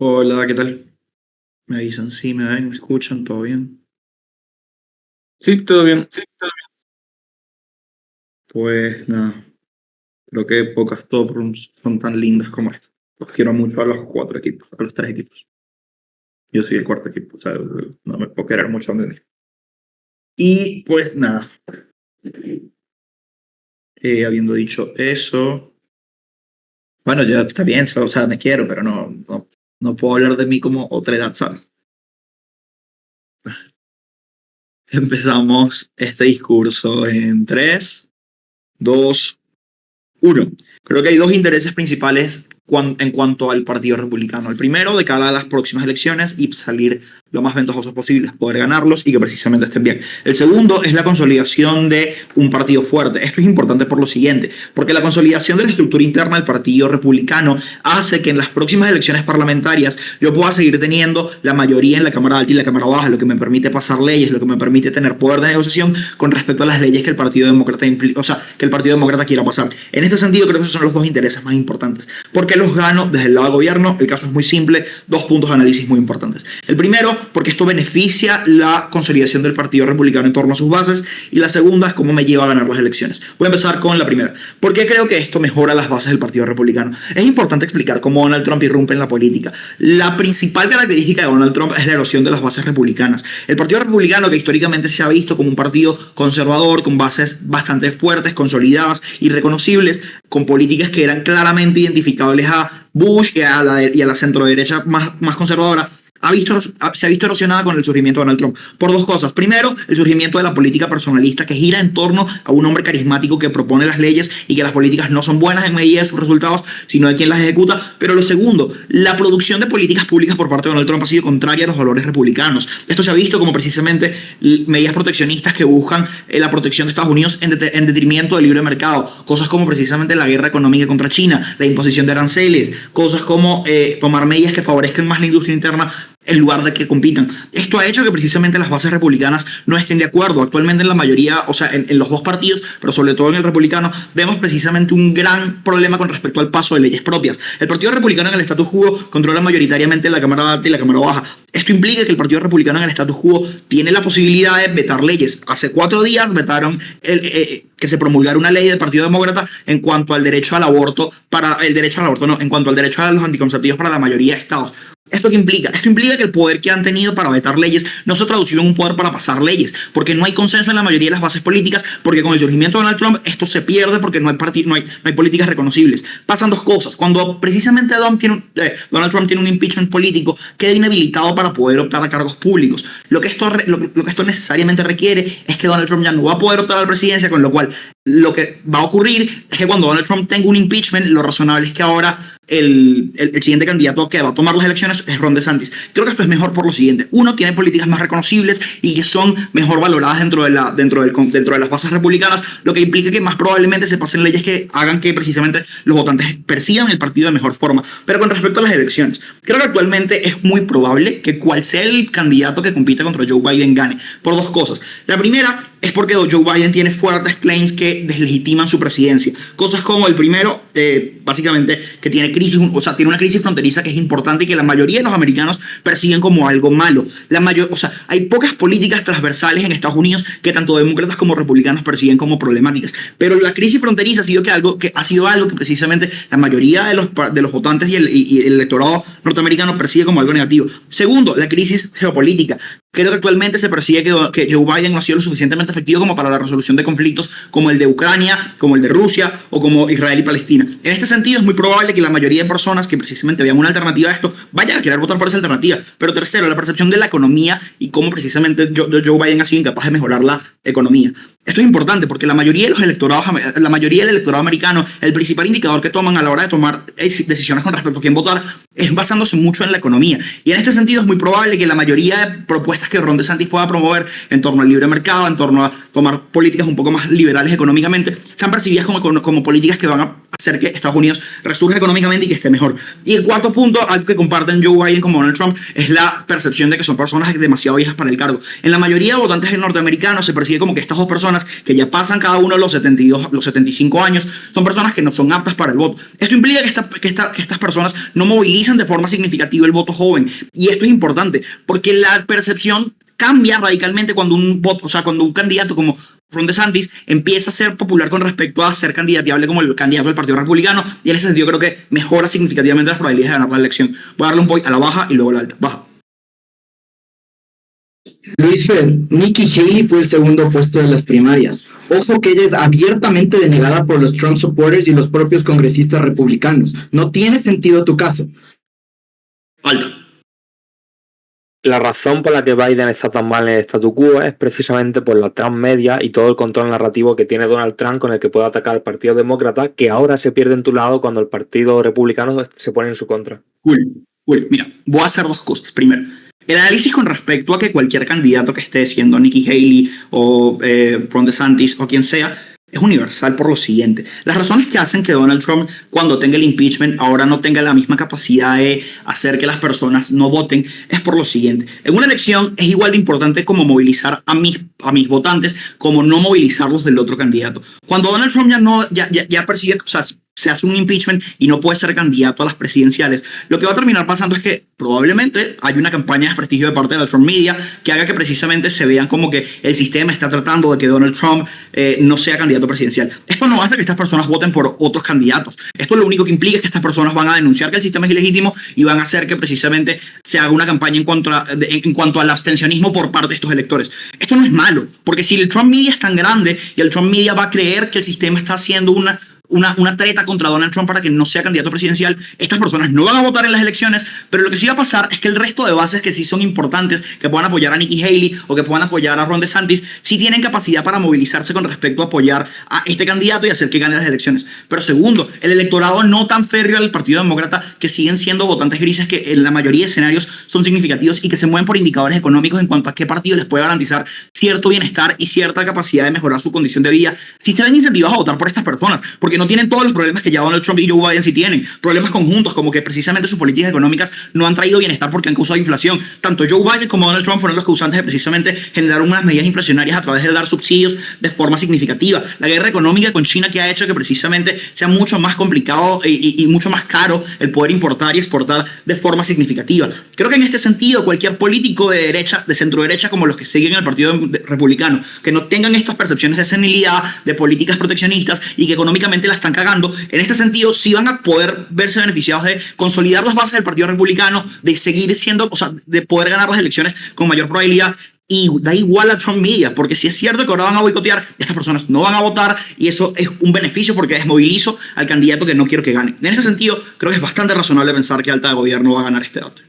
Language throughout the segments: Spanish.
Hola, ¿qué tal? Me avisan, sí, me ven, me escuchan, todo bien. Sí, todo bien. Pues nada, creo que pocas top rooms son tan lindas como esta. Los quiero mucho a los cuatro equipos, a los tres equipos. Yo soy el cuarto equipo, o sea, no me puedo querer mucho a mí mismo. Y pues nada, habiendo dicho eso, bueno, ya está bien, o sea, me quiero, pero no puedo hablar de mí como otra edad, ¿sabes? Empezamos este discurso en 3, 2, uno, creo que hay dos intereses principales en cuanto al Partido Republicano. El primero, de cara a las próximas elecciones y salir lo más ventajosos posibles, poder ganarlos y que precisamente estén bien. El segundo es la consolidación de un partido fuerte. Esto es importante por lo siguiente, porque la consolidación de la estructura interna del Partido Republicano hace que en las próximas elecciones parlamentarias yo pueda seguir teniendo la mayoría en la Cámara Alta y la Cámara Baja, lo que me permite pasar leyes, lo que me permite tener poder de negociación con respecto a las leyes que el Partido Demócrata o sea, que el Partido Demócrata quiera pasar. En este sentido, creo que esos son los dos intereses más importantes. ¿Por qué los gano desde el lado del gobierno? El caso es muy simple, dos puntos de análisis muy importantes. El primero, porque esto beneficia la consolidación del Partido Republicano en torno a sus bases, y la segunda es cómo me lleva a ganar las elecciones. Voy a empezar con la primera. ¿Por qué creo que esto mejora las bases del Partido Republicano? Es importante explicar cómo Donald Trump irrumpe en la política. La principal característica de Donald Trump es la erosión de las bases republicanas. El Partido Republicano, que históricamente se ha visto como un partido conservador, con bases bastante fuertes, consolidadas y reconocibles, con políticas que eran claramente identificables a Bush y a la centro derecha más conservadora, se ha visto erosionada con el surgimiento de Donald Trump por dos cosas. Primero, el surgimiento de la política personalista que gira en torno a un hombre carismático que propone las leyes y que las políticas no son buenas en medida de sus resultados, sino de quien las ejecuta. Pero lo segundo, la producción de políticas públicas por parte de Donald Trump ha sido contraria a los valores republicanos. Esto se ha visto como precisamente medidas proteccionistas que buscan la protección de Estados Unidos en detrimento del libre mercado. Cosas como precisamente la guerra económica contra China, la imposición de aranceles, cosas como tomar medidas que favorezcan más la industria interna en lugar de que compitan. Esto ha hecho que precisamente las bases republicanas no estén de acuerdo. Actualmente en la mayoría, o sea, en los dos partidos, pero sobre todo en el republicano, vemos precisamente un gran problema con respecto al paso de leyes propias. El Partido Republicano en el status quo controla mayoritariamente la Cámara Alta y la Cámara Baja. Esto implica que el Partido Republicano en el status quo tiene la posibilidad de vetar leyes. Hace 4 días vetaron que se promulgara una ley del Partido Demócrata en cuanto al derecho al aborto, en cuanto al derecho a los anticonceptivos para la mayoría de estados. ¿Esto qué implica? Esto implica que el poder que han tenido para vetar leyes no se ha traducido en un poder para pasar leyes, porque no hay consenso en la mayoría de las bases políticas, porque con el surgimiento de Donald Trump esto se pierde porque no hay políticas reconocibles. Pasan dos cosas. Cuando precisamente Donald Trump tiene un impeachment político, queda inhabilitado para poder optar a cargos públicos. Lo que esto necesariamente requiere es que Donald Trump ya no va a poder optar a la presidencia, con lo cual lo que va a ocurrir es que cuando Donald Trump tenga un impeachment, lo razonable es que ahora el siguiente candidato que va a tomar las elecciones es Ron DeSantis. Creo que esto es mejor por lo siguiente. Uno, tiene políticas más reconocibles y que son mejor valoradas dentro de las bases republicanas, lo que implica que más probablemente se pasen leyes que hagan que precisamente los votantes persigan el partido de mejor forma. Pero con respecto a las elecciones, creo que actualmente es muy probable que cual sea el candidato que compita contra Joe Biden gane, por dos cosas. La primera es porque Joe Biden tiene fuertes claims que deslegitiman su presidencia. Cosas como el primero, básicamente, que tiene una crisis fronteriza que es importante y que la mayoría de los americanos persiguen como algo malo. Hay pocas políticas transversales en Estados Unidos que tanto demócratas como republicanos persiguen como problemáticas. Pero la crisis fronteriza ha sido algo que precisamente la mayoría de los votantes y el electorado norteamericano persigue como algo negativo. Segundo, la crisis geopolítica. Creo que actualmente se percibe que Joe Biden no ha sido lo suficientemente efectivo como para la resolución de conflictos como el de Ucrania, como el de Rusia o como Israel y Palestina. En este sentido, es muy probable que la mayoría de personas que precisamente vean una alternativa a esto vayan a querer votar por esa alternativa. Pero tercero, la percepción de la economía y cómo precisamente Joe Biden ha sido incapaz de mejorar la economía. Esto es importante porque la mayoría del electorado americano, el principal indicador que toman a la hora de tomar decisiones con respecto a quién votar es basándose mucho en la economía. Y en este sentido es muy probable que la mayoría de propuestas propuestas que Ron DeSantis pueda promover en torno al libre mercado, en torno a tomar políticas un poco más liberales económicamente, sean percibidas como políticas que van a hacer que Estados Unidos resurja económicamente y que esté mejor. Y el cuarto punto, algo que comparten Joe Biden con Donald Trump, es la percepción de que son personas demasiado viejas para el cargo. En la mayoría de votantes norteamericanos se percibe como que estas dos personas, que ya pasan cada uno de los 72, los 75 años, son personas que no son aptas para el voto. Esto implica que estas personas no movilizan de forma significativa el voto joven. Y esto es importante, porque la percepción cambia radicalmente cuando cuando un candidato como Ron DeSantis empieza a ser popular con respecto a ser candidateable como el candidato del Partido Republicano, y en ese sentido creo que mejora significativamente las probabilidades de ganar la elección. Voy a darle un point a la baja y luego a la alta. Baja. Luis Fer, Nikki Haley fue el segundo puesto de las primarias. Ojo que ella es abiertamente denegada por los Trump supporters y los propios congresistas republicanos. ¿No tiene sentido tu caso? Alta. La razón por la que Biden está tan mal en el statu quo es precisamente por la Trump media y todo el control narrativo que tiene Donald Trump con el que puede atacar al Partido Demócrata, que ahora se pierde en tu lado cuando el Partido Republicano se pone en su contra. Cool. Mira, voy a hacer dos cosas. Primero, el análisis con respecto a que cualquier candidato que esté siendo Nikki Haley o Ron DeSantis o quien sea, es universal por lo siguiente. Las razones que hacen que Donald Trump, cuando tenga el impeachment, ahora no tenga la misma capacidad de hacer que las personas no voten, es por lo siguiente. En una elección es igual de importante como movilizar a mis votantes, como no movilizarlos del otro candidato. Cuando Donald Trump ya persigue, o sea, se hace un impeachment y no puede ser candidato a las presidenciales, lo que va a terminar pasando es que probablemente hay una campaña de desprestigio de parte de la Trump Media que haga que precisamente se vean como que el sistema está tratando de que Donald Trump no sea candidato presidencial. Esto no hace que estas personas voten por otros candidatos. Esto lo único que implica es que estas personas van a denunciar que el sistema es ilegítimo y van a hacer que precisamente se haga una campaña en cuanto al abstencionismo por parte de estos electores. Esto no es malo, porque si el Trump Media es tan grande y el Trump Media va a creer que el sistema está haciendo una treta contra Donald Trump para que no sea candidato presidencial, estas personas no van a votar en las elecciones, pero lo que sí va a pasar es que el resto de bases que sí son importantes, que puedan apoyar a Nikki Haley o que puedan apoyar a Ron DeSantis, sí tienen capacidad para movilizarse con respecto a apoyar a este candidato y hacer que gane las elecciones. Pero segundo, el electorado no tan férreo al Partido Demócrata, que siguen siendo votantes grises que en la mayoría de escenarios son significativos y que se mueven por indicadores económicos en cuanto a qué partido les puede garantizar cierto bienestar y cierta capacidad de mejorar su condición de vida, si se ven incentivados a votar por estas personas, porque no tienen todos los problemas que ya Donald Trump y Joe Biden sí tienen. Problemas conjuntos, como que precisamente sus políticas económicas no han traído bienestar porque han causado inflación. Tanto Joe Biden como Donald Trump fueron los causantes de precisamente generar unas medidas inflacionarias a través de dar subsidios de forma significativa. La guerra económica con China, que ha hecho que precisamente sea mucho más complicado y mucho más caro el poder importar y exportar de forma significativa. Creo que en este sentido cualquier político de derechas, de centro derecha, como los que siguen el Partido Republicano, que no tengan estas percepciones de senilidad, de políticas proteccionistas y que económicamente la están cagando, en este sentido sí van a poder verse beneficiados de consolidar las bases del Partido Republicano, de seguir siendo, o sea, de poder ganar las elecciones con mayor probabilidad. Y da igual a Trump Media, porque si es cierto que ahora van a boicotear, estas personas no van a votar y eso es un beneficio porque desmovilizo al candidato que no quiero que gane. En este sentido, creo que es bastante razonable pensar que Alta de Gobierno va a ganar este debate.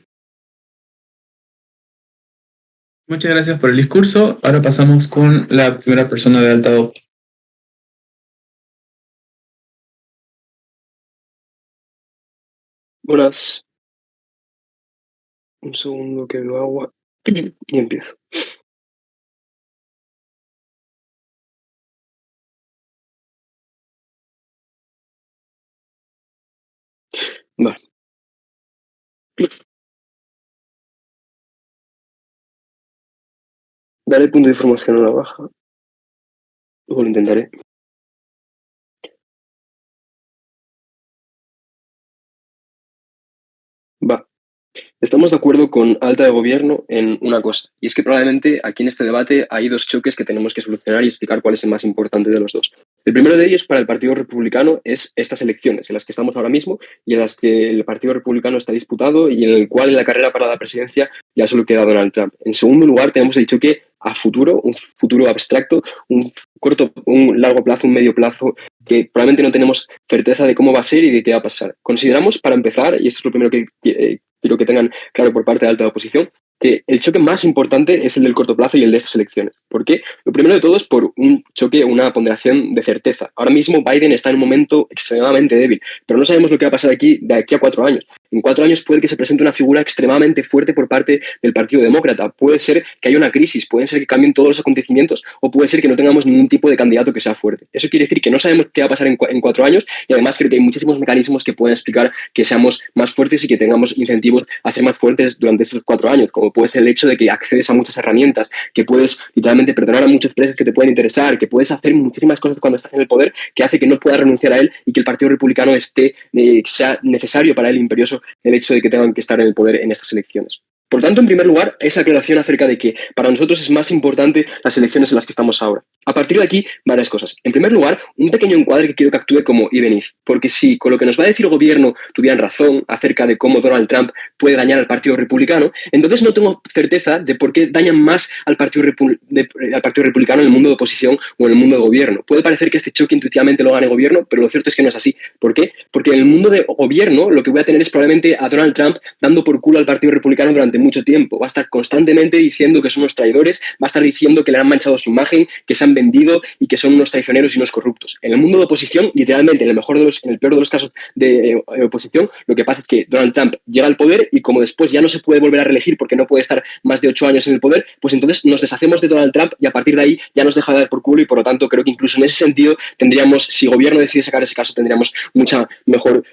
Muchas gracias por el discurso. Ahora pasamos con la primera persona de Alta de. Buenas. Un segundo que bebo agua y empiezo. Vale. Daré punto de información a la baja. Luego lo intentaré. Va. Estamos de acuerdo con Alta de Gobierno en una cosa, y es que probablemente aquí en este debate hay dos choques que tenemos que solucionar y explicar cuál es el más importante de los dos. El primero de ellos para el Partido Republicano es estas elecciones en las que estamos ahora mismo y en las que el Partido Republicano está disputado y en el cual en la carrera para la presidencia ya solo queda Donald Trump. En segundo lugar tenemos el choque a futuro, un futuro abstracto, un largo plazo, un medio plazo, que probablemente no tenemos certeza de cómo va a ser y de qué va a pasar. Consideramos, para empezar, y esto es lo primero que quiero que tengan claro por parte de alta oposición, que el choque más importante es el del corto plazo y el de estas elecciones. ¿Por qué? Lo primero de todo es por un choque, una ponderación de certeza. Ahora mismo Biden está en un momento extremadamente débil, pero no sabemos lo que va a pasar de aquí a 4 años. En 4 años puede que se presente una figura extremadamente fuerte por parte del Partido Demócrata. Puede ser que haya una crisis, puede ser que cambien todos los acontecimientos o puede ser que no tengamos ningún tipo de candidato que sea fuerte. Eso quiere decir que no sabemos qué va a pasar en 4 años y además creo que hay muchísimos mecanismos que pueden explicar que seamos más fuertes y que tengamos incentivos a ser más fuertes durante estos 4 años, como puede ser el hecho de que accedes a muchas herramientas, que puedes literalmente perdonar a muchos presos que te pueden interesar, que puedes hacer muchísimas cosas cuando estás en el poder que hace que no puedas renunciar a él y que el Partido Republicano sea necesario para él, imperioso, el hecho de que tengan que estar en el poder en estas elecciones. Por tanto, en primer lugar, esa aclaración acerca de que para nosotros es más importante las elecciones en las que estamos ahora. A partir de aquí, varias cosas. En primer lugar, un pequeño encuadre que quiero que actúe como even if, porque si con lo que nos va a decir el gobierno tuvieran razón acerca de cómo Donald Trump puede dañar al Partido Republicano, entonces no tengo certeza de por qué dañan más al Partido Republicano en el mundo de oposición o en el mundo de gobierno. Puede parecer que este choque intuitivamente lo gane el gobierno, pero lo cierto es que no es así. ¿Por qué? Porque en el mundo de gobierno lo que voy a tener es probablemente a Donald Trump dando por culo al Partido Republicano durante mucho tiempo. Va a estar constantemente diciendo que son unos traidores, va a estar diciendo que le han manchado su imagen, que se han vendido y que son unos traicioneros y unos corruptos. En el mundo de oposición, literalmente, en el peor de los casos de oposición, lo que pasa es que Donald Trump llega al poder y como después ya no se puede volver a reelegir porque no puede estar más de 8 años en el poder, pues entonces nos deshacemos de Donald Trump y a partir de ahí ya nos deja de dar por culo y por lo tanto creo que incluso en ese sentido tendríamos, si el gobierno decide sacar ese caso, tendríamos mucha mejor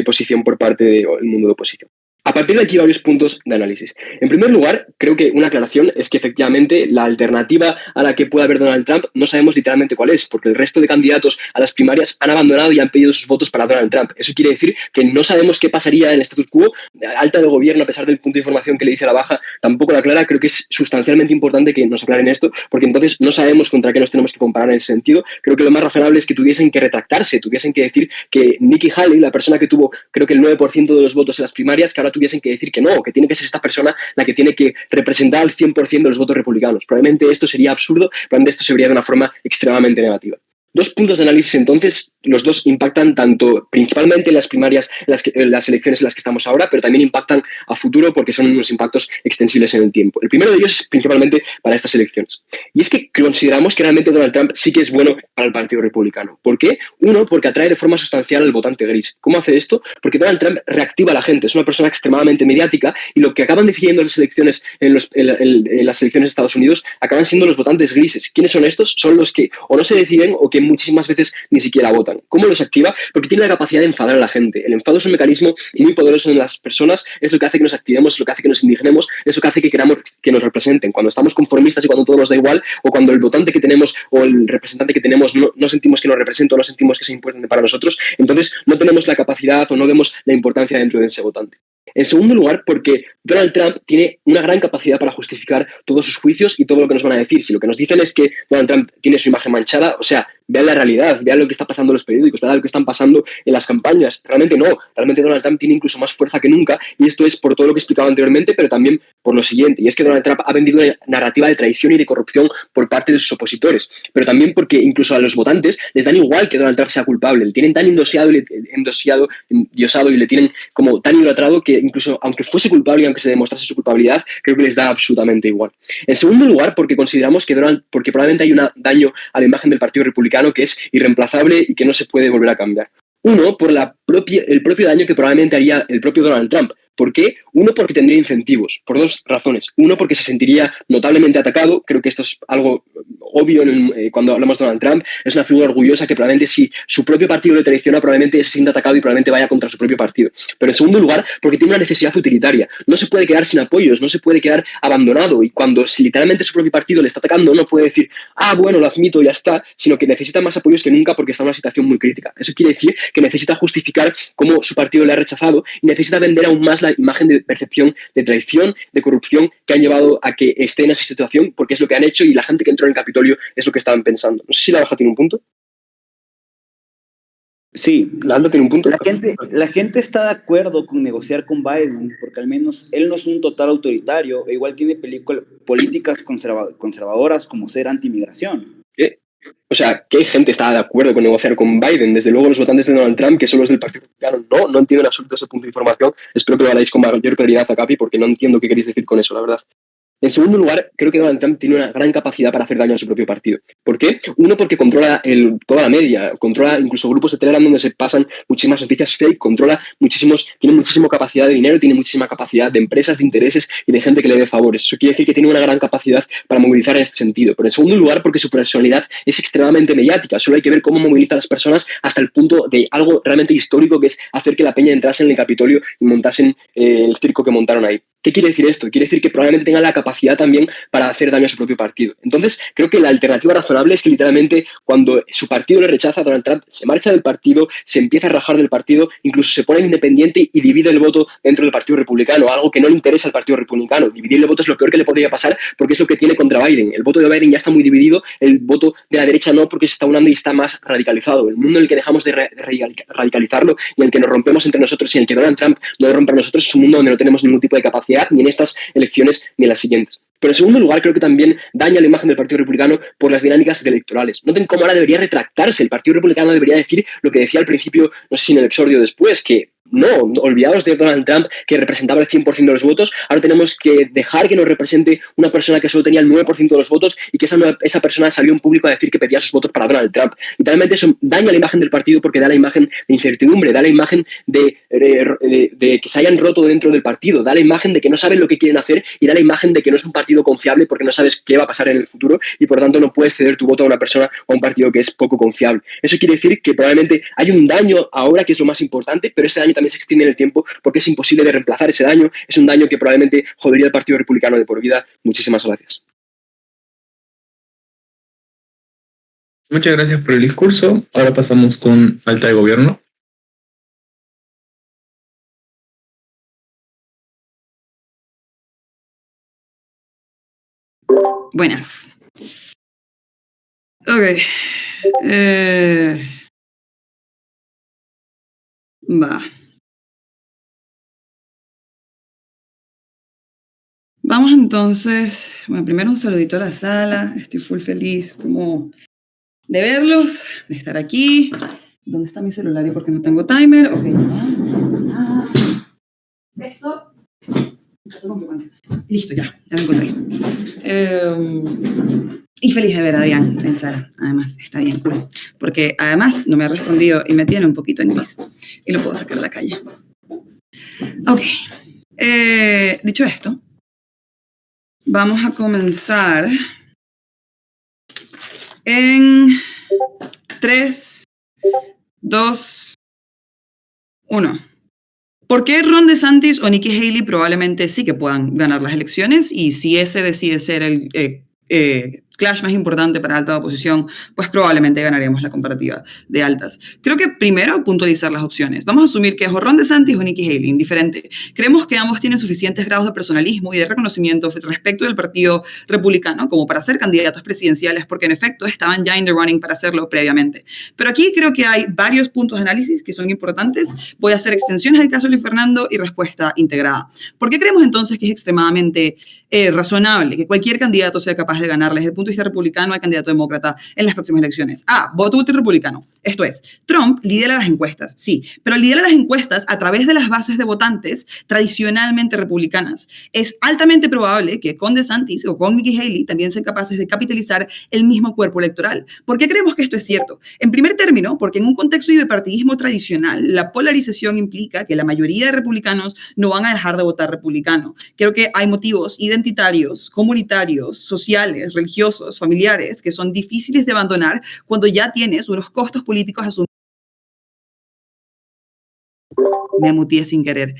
posición por parte del mundo de oposición. A partir de aquí, varios puntos de análisis. En primer lugar, creo que una aclaración es que efectivamente la alternativa a la que pueda haber Donald Trump no sabemos literalmente cuál es, porque el resto de candidatos a las primarias han abandonado y han pedido sus votos para Donald Trump. Eso quiere decir que no sabemos qué pasaría en el status quo. Alta de gobierno, a pesar del punto de información que le dice a la baja, tampoco la aclara. Creo que es sustancialmente importante que nos aclaren esto, porque entonces no sabemos contra qué nos tenemos que comparar en ese sentido. Creo que lo más razonable es que tuviesen que retractarse, tuviesen que decir que Nikki Haley, la persona que tuvo creo que el 9% de los votos en las primarias, que ahora tuviesen que decir que no, que tiene que ser esta persona la que tiene que representar al 100% de los votos republicanos. Probablemente esto sería absurdo, probablemente esto se vería de una forma extremadamente negativa. 2 puntos de análisis entonces, los dos impactan tanto principalmente en las primarias, en las elecciones en las que estamos ahora, pero también impactan a futuro porque son unos impactos extensibles en el tiempo. El primero de ellos es principalmente para estas elecciones. Y es que consideramos que realmente Donald Trump sí que es bueno para el Partido Republicano. ¿Por qué? Uno, porque atrae de forma sustancial al votante gris. ¿Cómo hace esto? Porque Donald Trump reactiva a la gente, es una persona extremadamente mediática y lo que acaban decidiendo las elecciones en las elecciones de Estados Unidos acaban siendo los votantes grises. ¿Quiénes son estos? Son los que o no se deciden o que muchísimas veces ni siquiera votan. ¿Cómo los activa? Porque tiene la capacidad de enfadar a la gente. El enfado es un mecanismo muy poderoso en las personas, es lo que hace que nos activemos, es lo que hace que nos indignemos, es lo que hace que queramos que nos representen. Cuando estamos conformistas y cuando todo nos da igual, o cuando el votante que tenemos o el representante que tenemos no sentimos que nos representa o no sentimos que sea importante para nosotros, entonces no tenemos la capacidad o no vemos la importancia dentro de ese votante. En segundo lugar, porque Donald Trump tiene una gran capacidad para justificar todos sus juicios y todo lo que nos van a decir. Si lo que nos dicen es que Donald Trump tiene su imagen manchada, o sea, vean la realidad, vean lo que está pasando en los periódicos, vean lo que están pasando en las campañas. Realmente no, realmente Donald Trump tiene incluso más fuerza que nunca y esto es por todo lo que he explicado anteriormente, pero también por lo siguiente, y es que Donald Trump ha vendido una narrativa de traición y de corrupción por parte de sus opositores, pero también porque incluso a los votantes les dan igual que Donald Trump sea culpable, le tienen tan endiosado y le tienen como tan idolatrado que incluso aunque fuese culpable y aunque se demostrase su culpabilidad, creo que les da absolutamente igual. En segundo lugar, porque consideramos que porque probablemente hay un daño a la imagen del Partido Republicano que es irreemplazable y que no se puede volver a cambiar. Uno, por el propio daño que probablemente haría el propio Donald Trump. ¿Por qué? Uno, porque tendría incentivos, por 2 razones. Uno, porque se sentiría notablemente atacado. Creo que esto es algo obvio cuando hablamos de Donald Trump. Es una figura orgullosa que probablemente si su propio partido le traiciona, probablemente se sienta atacado y probablemente vaya contra su propio partido. Pero en segundo lugar, porque tiene una necesidad utilitaria. No se puede quedar sin apoyos, no se puede quedar abandonado. Y cuando si literalmente su propio partido le está atacando, no puede decir, bueno, lo admito, ya está, sino que necesita más apoyos que nunca porque está en una situación muy crítica. Eso quiere decir que necesita justificar cómo su partido le ha rechazado y necesita vender aún más la imagen de percepción de traición, de corrupción que han llevado a que esté en esa situación porque es lo que han hecho y la gente que entró en el Capitolio es lo que estaban pensando. No sé si la baja tiene un punto. Sí, ¿La alta tiene un punto? la gente está de acuerdo con negociar con Biden porque al menos él no es un total autoritario e igual tiene políticas conservadoras como ser anti-inmigración. O sea, ¿qué gente está de acuerdo con negociar con Biden? Desde luego los votantes de Donald Trump, que son los del Partido Republicano, no entiendo en absoluto ese punto de información. Espero que lo hagáis con mayor claridad a Capi, porque no entiendo qué queréis decir con eso, la verdad. En segundo lugar, creo que Donald Trump tiene una gran capacidad para hacer daño a su propio partido. ¿Por qué? Uno, porque controla toda la media, controla incluso grupos de Telegram donde se pasan muchísimas noticias fake, tiene muchísima capacidad de dinero, tiene muchísima capacidad de empresas, de intereses y de gente que le dé favores. Eso quiere decir que tiene una gran capacidad para movilizar en este sentido. Pero en segundo lugar, porque su personalidad es extremadamente mediática. Solo hay que ver cómo moviliza a las personas hasta el punto de algo realmente histórico, que es hacer que la peña entrase en el Capitolio y montasen el circo que montaron ahí. ¿Qué quiere decir esto? Quiere decir que probablemente tenga la capacidad también para hacer daño a su propio partido. Entonces, creo que la alternativa razonable es que literalmente cuando su partido le rechaza, Donald Trump se marcha del partido, se empieza a rajar del partido, incluso se pone independiente y divide el voto dentro del Partido Republicano, algo que no le interesa al Partido Republicano. Dividir el voto es lo peor que le podría pasar porque es lo que tiene contra Biden. El voto de Biden ya está muy dividido, el voto de la derecha no, porque se está unando y está más radicalizado. El mundo en el que dejamos de radicalizarlo y en el que nos rompemos entre nosotros y en el que Donald Trump no rompe a nosotros es un mundo donde no tenemos ningún tipo de capacidad ni en estas elecciones ni en las siguientes. Pero en segundo lugar, creo que también daña la imagen del Partido Republicano por las dinámicas electorales. Noten cómo ahora debería retractarse. El Partido Republicano debería decir lo que decía al principio, no sé si en el exordio después, que no, olvidaos de Donald Trump, que representaba el 100% de los votos. Ahora tenemos que dejar que nos represente una persona que solo tenía el 9% de los votos y que esa persona salió en público a decir que pedía sus votos para Donald Trump. Literalmente eso daña la imagen del partido porque da la imagen de incertidumbre, da la imagen de que se hayan roto dentro del partido, da la imagen de que no saben lo que quieren hacer y da la imagen de que no es un partido confiable porque no sabes qué va a pasar en el futuro y por tanto no puedes ceder tu voto a una persona o a un partido que es poco confiable. Eso quiere decir que probablemente hay un daño ahora que es lo más importante, pero ese daño también se extiende en el tiempo porque es imposible de reemplazar ese daño. Es un daño que probablemente jodería al Partido Republicano de por vida. Muchísimas gracias. Muchas gracias por el discurso. Ahora pasamos con Alta de Gobierno. Buenas. Ok. Va. Vamos entonces. Bueno, primero un saludito a la sala. Estoy full feliz como de verlos, de estar aquí. ¿Dónde está mi celular y por qué no tengo timer? Ok. Esto. Listo, ya lo encontré. Y feliz de ver a Adrián en sala. Además, está bien cool. Porque además no me ha respondido y me tiene un poquito en gris. Y lo puedo sacar a la calle. Ok. Dicho esto, vamos a comenzar en 3, 2, 1. ¿Por qué Ron DeSantis o Nikki Haley probablemente sí que puedan ganar las elecciones? Y si ese decide ser el clash más importante para alta oposición, pues probablemente ganaremos la comparativa de altas. Creo que primero puntualizar las opciones. Vamos a asumir que es o Ron DeSantis o Nikki Haley, indiferente. Creemos que ambos tienen suficientes grados de personalismo y de reconocimiento respecto del Partido Republicano como para ser candidatos presidenciales, porque en efecto estaban ya in the running para hacerlo previamente. Pero aquí creo que hay varios puntos de análisis que son importantes. Voy a hacer extensiones al caso de Luis Fernando y respuesta integrada. ¿Por qué creemos entonces que es extremadamente razonable que cualquier candidato sea capaz de ganarle desde el punto de vista republicano al candidato demócrata en las próximas elecciones? Voto útil republicano. Esto es, Trump lidera las encuestas, sí, pero lidera las encuestas a través de las bases de votantes tradicionalmente republicanas. Es altamente probable que con DeSantis o con Nikki Haley también sean capaces de capitalizar el mismo cuerpo electoral. ¿Por qué creemos que esto es cierto? En primer término, porque en un contexto de bipartidismo tradicional, la polarización implica que la mayoría de republicanos no van a dejar de votar republicano. Creo que hay motivos identitarios, comunitarios, sociales, religiosos, familiares, que son difíciles de abandonar cuando ya tienes unos costos políticos asumidos. Me muteé sin querer.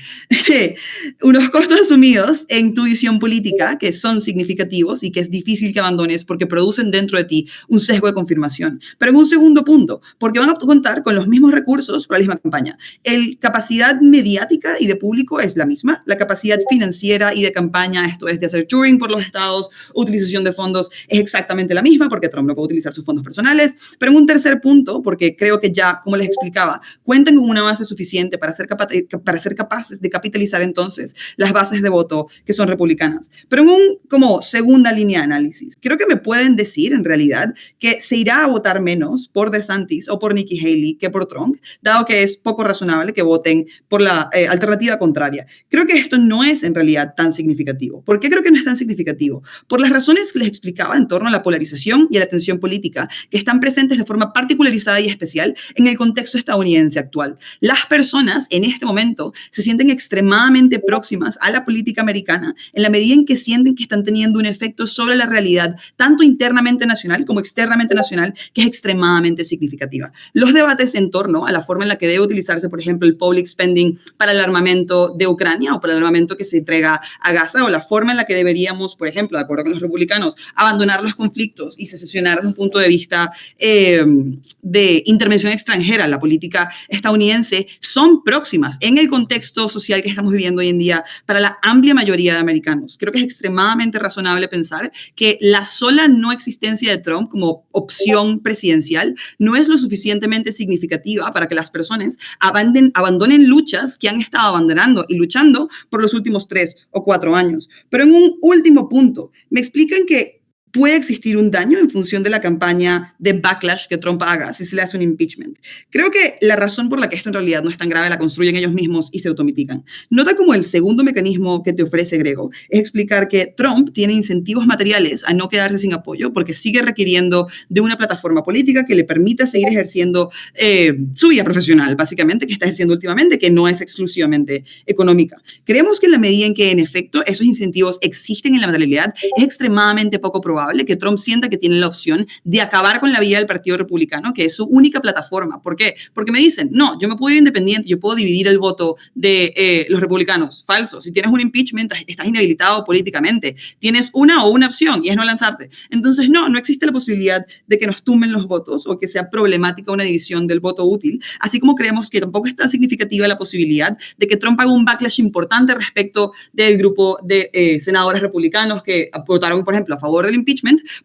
Unos costos asumidos en tu visión política que son significativos y que es difícil que abandones porque producen dentro de ti un sesgo de confirmación. Pero en un segundo punto, porque van a contar con los mismos recursos para la misma campaña. La capacidad mediática y de público es la misma. La capacidad financiera y de campaña, esto es de hacer touring por los estados, utilización de fondos, es exactamente la misma porque Trump no puede utilizar sus fondos personales. Pero en un tercer punto, porque creo que ya, como les explicaba, cuentan con una base suficiente para ser capaces para ser capaces de capitalizar entonces las bases de voto que son republicanas. Pero en como segunda línea de análisis, creo que me pueden decir en realidad que se irá a votar menos por DeSantis o por Nikki Haley que por Trump, dado que es poco razonable que voten por la alternativa contraria. Creo que esto no es en realidad tan significativo. ¿Por qué creo que no es tan significativo? Por las razones que les explicaba en torno a la polarización y a la tensión política que están presentes de forma particularizada y especial en el contexto estadounidense actual. Las personas en este momento se sienten extremadamente próximas a la política americana en la medida en que sienten que están teniendo un efecto sobre la realidad, tanto internamente nacional como externamente nacional, que es extremadamente significativa. Los debates en torno a la forma en la que debe utilizarse, por ejemplo, el public spending para el armamento de Ucrania o para el armamento que se entrega a Gaza, o la forma en la que deberíamos, por ejemplo, de acuerdo con los republicanos, abandonar los conflictos y secesionar desde un punto de vista de intervención extranjera, la política estadounidense, son próximas en el contexto social que estamos viviendo hoy en día para la amplia mayoría de americanos. Creo que es extremadamente razonable pensar que la sola no existencia de Trump como opción presidencial no es lo suficientemente significativa para que las personas abandonen luchas que han estado abandonando y luchando por los últimos 3 o 4 años. Pero en un último punto, me explican que puede existir un daño en función de la campaña de backlash que Trump haga si se le hace un impeachment. Creo que la razón por la que esto en realidad no es tan grave la construyen ellos mismos y se automitigan. Nota como el segundo mecanismo que te ofrece Grego es explicar que Trump tiene incentivos materiales a no quedarse sin apoyo porque sigue requiriendo de una plataforma política que le permita seguir ejerciendo su vida profesional, básicamente, que está ejerciendo últimamente, que no es exclusivamente económica. Creemos que en la medida en que, en efecto, esos incentivos existen en la realidad, es extremadamente poco probable que Trump sienta que tiene la opción de acabar con la vida del Partido Republicano, que es su única plataforma. ¿Por qué? Porque me dicen, no, yo me puedo ir independiente, yo puedo dividir el voto de los republicanos. Falso. Si tienes un impeachment, estás inhabilitado políticamente. Tienes una opción y es no lanzarte. Entonces, no existe la posibilidad de que nos tumben los votos o que sea problemática una división del voto útil, así como creemos que tampoco es tan significativa la posibilidad de que Trump haga un backlash importante respecto del grupo de senadores republicanos que votaron, por ejemplo, a favor del impeachment,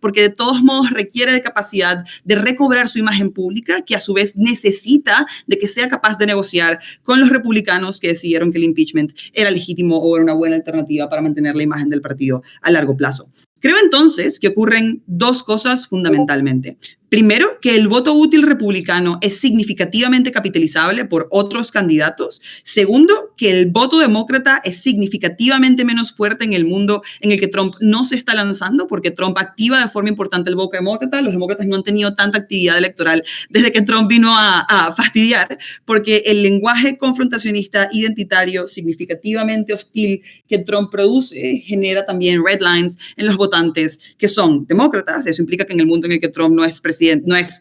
porque de todos modos requiere de capacidad de recobrar su imagen pública, que a su vez necesita de que sea capaz de negociar con los republicanos que decidieron que el impeachment era legítimo o era una buena alternativa para mantener la imagen del partido a largo plazo. Creo entonces que ocurren 2 cosas fundamentalmente. Primero, que el voto útil republicano es significativamente capitalizable por otros candidatos. Segundo, que el voto demócrata es significativamente menos fuerte en el mundo en el que Trump no se está lanzando, porque Trump activa de forma importante el voto demócrata. Los demócratas no han tenido tanta actividad electoral desde que Trump vino a fastidiar, porque el lenguaje confrontacionista identitario significativamente hostil que Trump produce genera también red lines en los votantes que son demócratas. Eso implica que en el mundo en el que Trump no es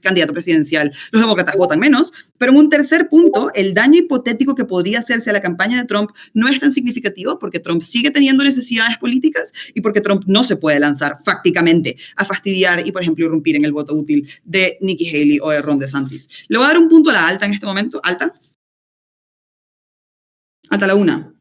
candidato presidencial, los demócratas votan menos. Pero en un tercer punto, el daño hipotético que podría hacerse a la campaña de Trump no es tan significativo porque Trump sigue teniendo necesidades políticas y porque Trump no se puede lanzar fácticamente a fastidiar y, por ejemplo, irrumpir en el voto útil de Nikki Haley o de Ron DeSantis. Le voy a dar un punto a la alta en este momento. ¿Alta? Alta la una.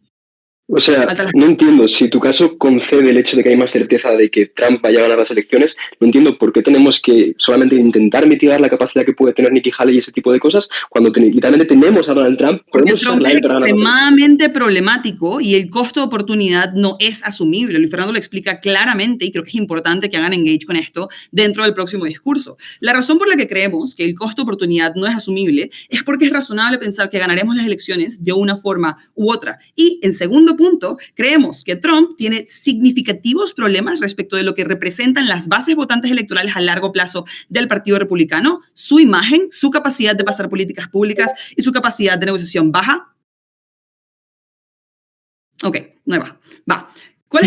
O sea, no entiendo, si tu caso concede el hecho de que hay más certeza de que Trump vaya a ganar las elecciones, no entiendo por qué tenemos que solamente intentar mitigar la capacidad que puede tener Nikki Haley y ese tipo de cosas, cuando literalmente tenemos a Donald Trump. Porque Trump es extremadamente problemático y el costo de oportunidad no es asumible. Luis Fernando lo explica claramente y creo que es importante que hagan engage con esto dentro del próximo discurso. La razón por la que creemos que el costo de oportunidad no es asumible es porque es razonable pensar que ganaremos las elecciones de una forma u otra. Y en segundo punto, creemos que Trump tiene significativos problemas respecto de lo que representan las bases votantes electorales a largo plazo del Partido Republicano, su imagen, su capacidad de pasar políticas públicas y su capacidad de negociación baja. Ok, no va.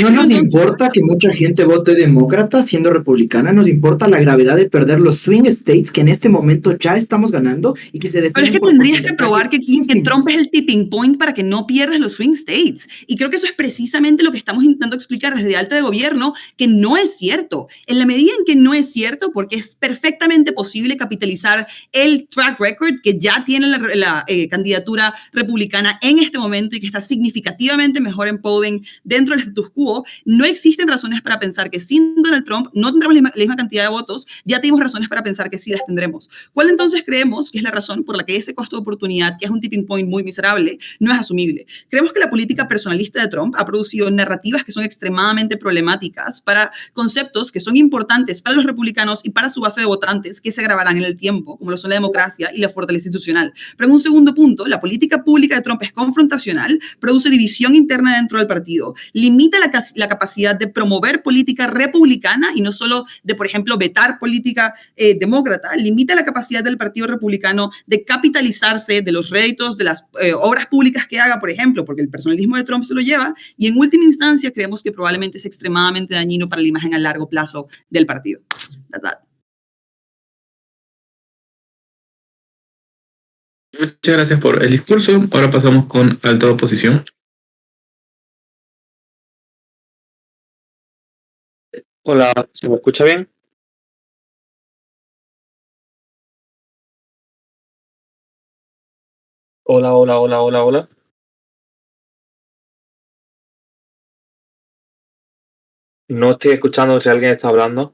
No nos importa que mucha gente vote demócrata siendo republicana, nos importa la gravedad de perder los swing states que en este momento ya estamos ganando y que se definen. Pero es que tendrías que probar que Trump es el tipping point para que no pierdas los swing states. Y creo que eso es precisamente lo que estamos intentando explicar desde Alta de Gobierno, que no es cierto. En la medida en que no es cierto, porque es perfectamente posible capitalizar el track record que ya tiene la candidatura republicana en este momento y que está significativamente mejor en polling dentro del status quo quo, no existen razones para pensar que sin Donald Trump no tendremos la misma cantidad de votos, ya tenemos razones para pensar que sí las tendremos. ¿Cuál entonces creemos que es la razón por la que ese costo de oportunidad, que es un tipping point muy miserable, no es asumible? Creemos que la política personalista de Trump ha producido narrativas que son extremadamente problemáticas para conceptos que son importantes para los republicanos y para su base de votantes que se agravarán en el tiempo, como lo son la democracia y la fortaleza institucional. Pero en un segundo punto, la política pública de Trump es confrontacional, produce división interna dentro del partido, limita la capacidad de promover política republicana y no solo de, por ejemplo, vetar política demócrata, limita la capacidad del Partido Republicano de capitalizarse de los réditos de las obras públicas que haga, por ejemplo, porque el personalismo de Trump se lo lleva, y en última instancia creemos que probablemente es extremadamente dañino para la imagen a largo plazo del partido. That's that. Muchas gracias por el discurso. Ahora pasamos con alta oposición. Hola, ¿se me escucha bien? Hola, hola, hola, hola, hola. No estoy escuchando si alguien está hablando.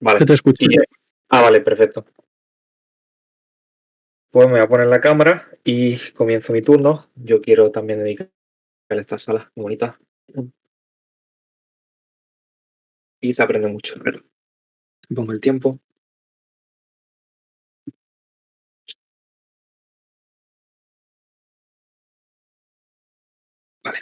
Vale. Se te escucha. Vale, perfecto. Pues me voy a poner la cámara y comienzo mi turno. Yo quiero también dedicar a esta sala muy bonita. Y se aprende mucho, pero pongo el tiempo. Vale.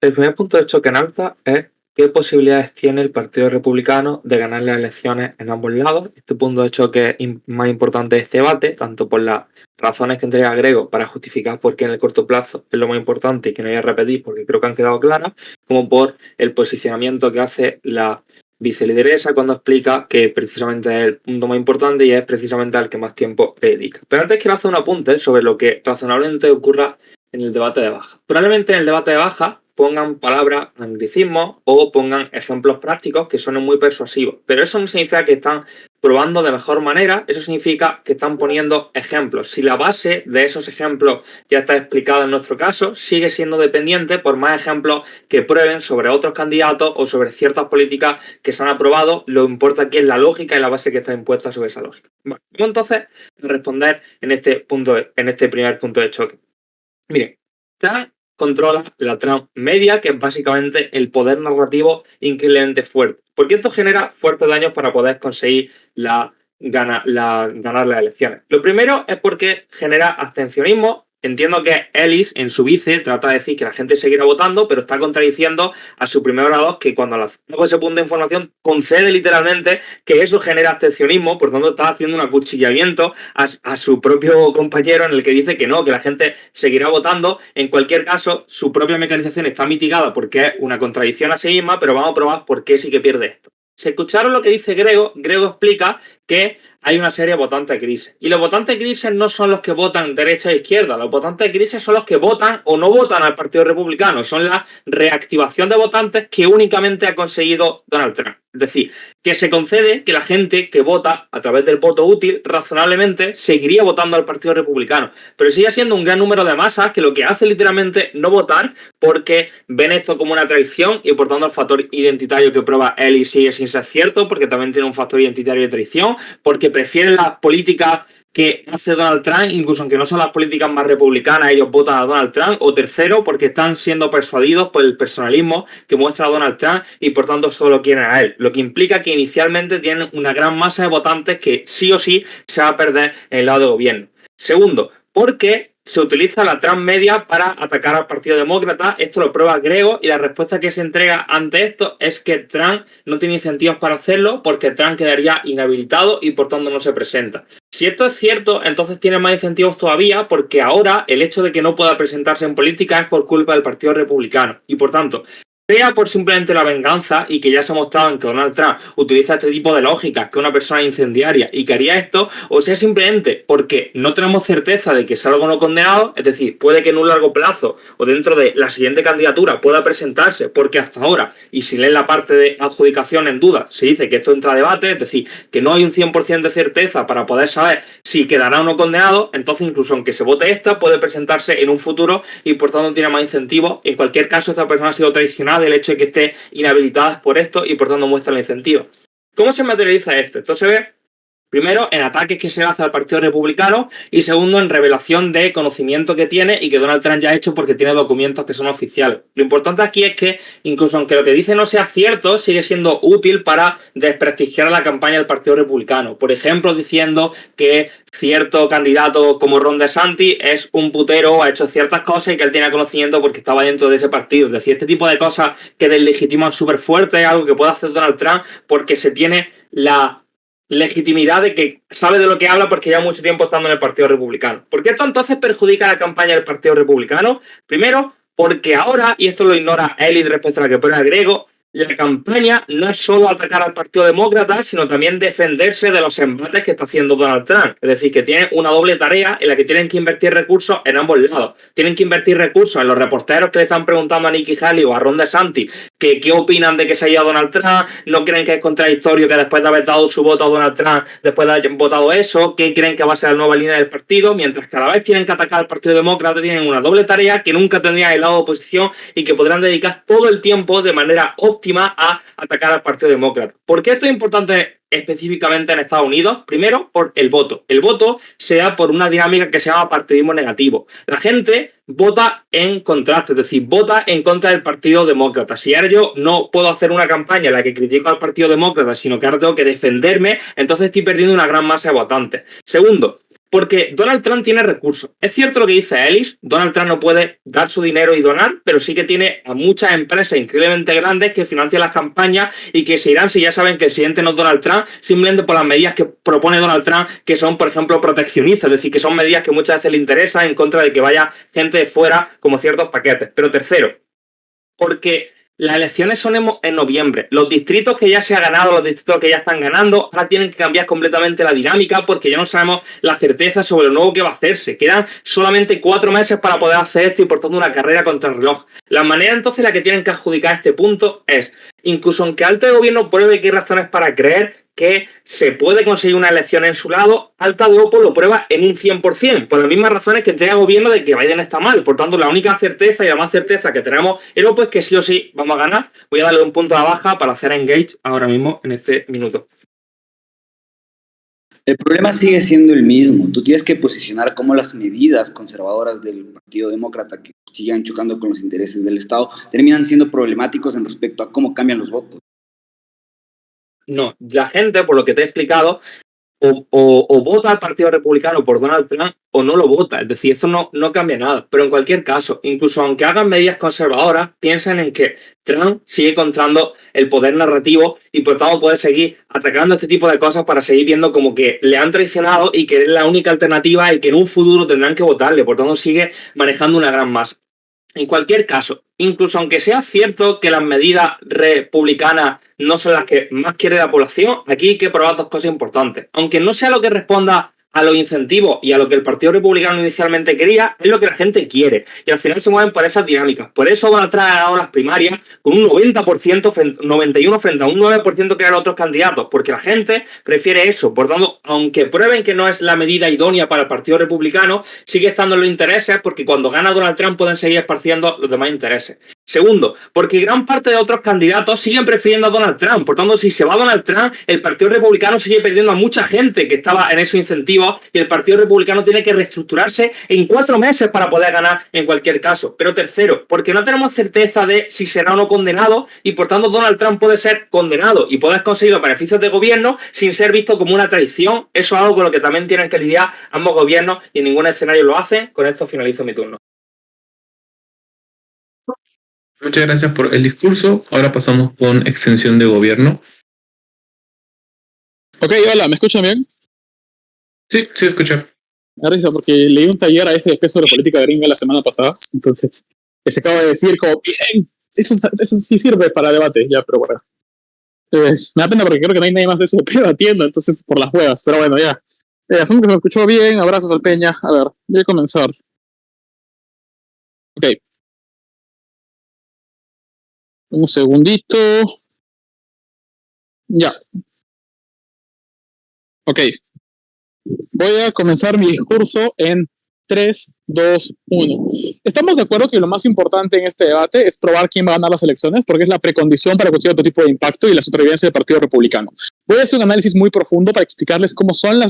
El primer punto de choque en alta es qué posibilidades tiene el Partido Republicano de ganar las elecciones en ambos lados. Este punto de choque es más importante de este debate, tanto por las razones que entrega Grego para justificar por qué en el corto plazo es lo más importante y que no voy a repetir porque creo que han quedado claras, como por el posicionamiento que hace la vicelideresa cuando explica que precisamente es el punto más importante y es precisamente al que más tiempo dedica. Pero antes quiero hacer un apunte sobre lo que razonablemente ocurra en el debate de baja. Probablemente en el debate de baja pongan palabras, anglicismos o pongan ejemplos prácticos que suenen muy persuasivos. Pero eso no significa que están probando de mejor manera, eso significa que están poniendo ejemplos. Si la base de esos ejemplos ya está explicada en nuestro caso, sigue siendo dependiente por más ejemplos que prueben sobre otros candidatos o sobre ciertas políticas que se han aprobado. Lo que importa aquí es la lógica y la base que está impuesta sobre esa lógica. Bueno, vamos entonces a responder en este primer punto de choque. Miren, Trump controla la Trump media, que es básicamente el poder narrativo increíblemente fuerte. Porque esto genera fuertes daños para poder conseguir ganar las elecciones. Lo primero es porque genera abstencionismo. Entiendo que Ellis, en su vice, trata de decir que la gente seguirá votando, pero está contradiciendo a su primer orador, que cuando hago ese punto de información concede literalmente que eso genera abstencionismo, por tanto está haciendo un acuchillamiento a su propio compañero en el que dice que no, que la gente seguirá votando. En cualquier caso, su propia mecanización está mitigada porque es una contradicción a sí misma, pero vamos a probar por qué sí que pierde esto. Si escucharon lo que dice Grego, Grego explica que hay una serie de votantes grises. Y los votantes grises no son los que votan derecha e izquierda. Los votantes grises son los que votan o no votan al Partido Republicano. Son la reactivación de votantes que únicamente ha conseguido Donald Trump. Es decir, que se concede que la gente que vota a través del voto útil razonablemente seguiría votando al Partido Republicano. Pero sigue siendo un gran número de masas que lo que hace literalmente no votar porque ven esto como una traición y por tanto el factor identitario que prueba él y sigue sin ser cierto, porque también tiene un factor identitario de traición, porque prefieren las políticas que hace Donald Trump, incluso aunque no son las políticas más republicanas, ellos votan a Donald Trump. O tercero, porque están siendo persuadidos por el personalismo que muestra Donald Trump y por tanto solo quieren a él. Lo que implica que inicialmente tienen una gran masa de votantes que sí o sí se va a perder en el lado de gobierno. Segundo, porque se utiliza la Trump media para atacar al Partido Demócrata. Esto lo prueba Grego y la respuesta que se entrega ante esto es que Trump no tiene incentivos para hacerlo porque Trump quedaría inhabilitado y por tanto no se presenta. Si esto es cierto, entonces tiene más incentivos todavía porque ahora el hecho de que no pueda presentarse en política es por culpa del Partido Republicano y por tanto sea por simplemente la venganza y que ya se ha mostrado en que Donald Trump utiliza este tipo de lógicas, que es una persona incendiaria y que haría esto, o sea simplemente porque no tenemos certeza de que sea algo no condenado, es decir, puede que en un largo plazo o dentro de la siguiente candidatura pueda presentarse, porque hasta ahora, y si leen la parte de adjudicación en duda, se dice que esto entra a debate, es decir, que no hay un 100% de certeza para poder saber si quedará o no condenado, entonces incluso aunque se vote esta, puede presentarse en un futuro y por tanto tiene más incentivos. En cualquier caso, esta persona ha sido traicionada del hecho de que esté inhabilitada por esto y por tanto muestra el incentivo. ¿Cómo se materializa esto? Esto se ve primero en ataques que se hace al Partido Republicano y segundo en revelación de conocimiento que tiene y que Donald Trump ya ha hecho porque tiene documentos que son oficiales. Lo importante aquí es que incluso aunque lo que dice no sea cierto, sigue siendo útil para desprestigiar a la campaña del Partido Republicano. Por ejemplo, diciendo que cierto candidato como Ron DeSantis es un putero, ha hecho ciertas cosas y que él tiene conocimiento porque estaba dentro de ese partido. Es decir, este tipo de cosas que deslegitiman súper fuerte es algo que puede hacer Donald Trump porque se tiene la legitimidad de que sabe de lo que habla porque lleva mucho tiempo estando en el Partido Republicano. ¿Por qué esto entonces perjudica la campaña del Partido Republicano? Primero, porque ahora, y esto lo ignora Elliot respecto a la que pone el griego, la campaña no es solo atacar al Partido Demócrata, sino también defenderse de los embates que está haciendo Donald Trump. Es decir, que tienen una doble tarea en la que tienen que invertir recursos en ambos lados. Tienen que invertir recursos en los reporteros que le están preguntando a Nikki Haley o a Ron DeSantis que qué opinan de que se haya ido Donald Trump, no creen que es contradictorio que después de haber dado su voto a Donald Trump, después de haber votado eso, qué creen que va a ser la nueva línea del partido, mientras cada vez tienen que atacar al Partido Demócrata, tienen una doble tarea que nunca tendrían el lado de oposición y que podrán dedicar todo el tiempo de manera óptima a atacar al Partido Demócrata. ¿Por qué esto es importante específicamente en Estados Unidos? Primero, por el voto. El voto se da por una dinámica que se llama partidismo negativo. La gente vota en contraste, es decir, vota en contra del Partido Demócrata. Si ahora yo no puedo hacer una campaña en la que critico al Partido Demócrata, sino que ahora tengo que defenderme, entonces estoy perdiendo una gran masa de votantes. Segundo, porque Donald Trump tiene recursos. Es cierto lo que dice Ellis, Donald Trump no puede dar su dinero y donar, pero sí que tiene a muchas empresas increíblemente grandes que financian las campañas y que se irán si ya saben que el siguiente no es Donald Trump, simplemente por las medidas que propone Donald Trump, que son, por ejemplo, proteccionistas, es decir, que son medidas que muchas veces le interesan en contra de que vaya gente de fuera, como ciertos paquetes. Pero tercero, porque las elecciones son en noviembre. Los distritos que ya se ha ganado, los distritos que ya están ganando, ahora tienen que cambiar completamente la dinámica porque ya no sabemos la certeza sobre lo nuevo que va a hacerse. Quedan solamente 4 meses para poder hacer esto y por tanto una carrera contra el reloj. La manera entonces en la que tienen que adjudicar este punto es, incluso aunque Alta de Gobierno pruebe que hay razones para creer que se puede conseguir una elección en su lado, Alta de Opus lo prueba en un 100%, por las mismas razones que entrega el gobierno de que Biden está mal. Por tanto, la única certeza y la más certeza que tenemos en Opus es que sí o sí vamos a ganar. Voy a darle un punto a la baja para hacer engage ahora mismo en este minuto. El problema sigue siendo el mismo. Tú tienes que posicionar cómo las medidas conservadoras del Partido Demócrata que sigan chocando con los intereses del Estado terminan siendo problemáticos en respecto a cómo cambian los votos. No, la gente, por lo que te he explicado, o vota al Partido Republicano por Donald Trump o no lo vota. Es decir, esto no cambia nada. Pero en cualquier caso, incluso aunque hagan medidas conservadoras, piensen en que Trump sigue encontrando el poder narrativo y por tanto puede seguir atacando este tipo de cosas para seguir viendo como que le han traicionado y que es la única alternativa y que en un futuro tendrán que votarle. Por tanto, sigue manejando una gran masa. En cualquier caso, incluso aunque sea cierto que las medidas republicanas no son las que más quiere la población, aquí hay que probar 2 cosas importantes. Aunque no sea lo que responda a los incentivos y a lo que el Partido Republicano inicialmente quería, es lo que la gente quiere. Y al final se mueven por esas dinámicas. Por eso Donald Trump ha ganado las primarias con un 90%, 91% frente a un 9% que eran otros candidatos, porque la gente prefiere eso. Por tanto, aunque prueben que no es la medida idónea para el Partido Republicano, sigue estando en los intereses, porque cuando gana Donald Trump pueden seguir esparciendo los demás intereses. Segundo, porque gran parte de otros candidatos siguen prefiriendo a Donald Trump. Por tanto, si se va Donald Trump, el Partido Republicano sigue perdiendo a mucha gente que estaba en esos incentivos y el Partido Republicano tiene que reestructurarse en 4 meses para poder ganar en cualquier caso. Pero tercero, porque no tenemos certeza de si será o no condenado y por tanto Donald Trump puede ser condenado y poder conseguir los beneficios de gobierno sin ser visto como una traición. Eso es algo con lo que también tienen que lidiar ambos gobiernos y en ningún escenario lo hacen. Con esto finalizo mi turno. Muchas gracias por el discurso. Ahora pasamos con extensión de gobierno. Ok, hola, ¿me escuchan bien? Sí, escucho. Me risa porque leí un taller a este de sobre política gringa la semana pasada, entonces se acaba de decir como, bien, eso sí sirve para debate, ya, pero bueno. Me da pena porque creo que no hay nadie más de ese debatiendo, entonces por las huevas, pero bueno, ya. Asumo que se me escuchó bien, abrazos al Peña. A ver, voy a comenzar. Ok. Un segundito. Ya. Ok. Voy a comenzar mi discurso en 3, 2, 1. Estamos de acuerdo que lo más importante en este debate es probar quién va a ganar las elecciones, porque es la precondición para cualquier otro tipo de impacto y la supervivencia del Partido Republicano. Voy a hacer un análisis muy profundo para explicarles cómo son la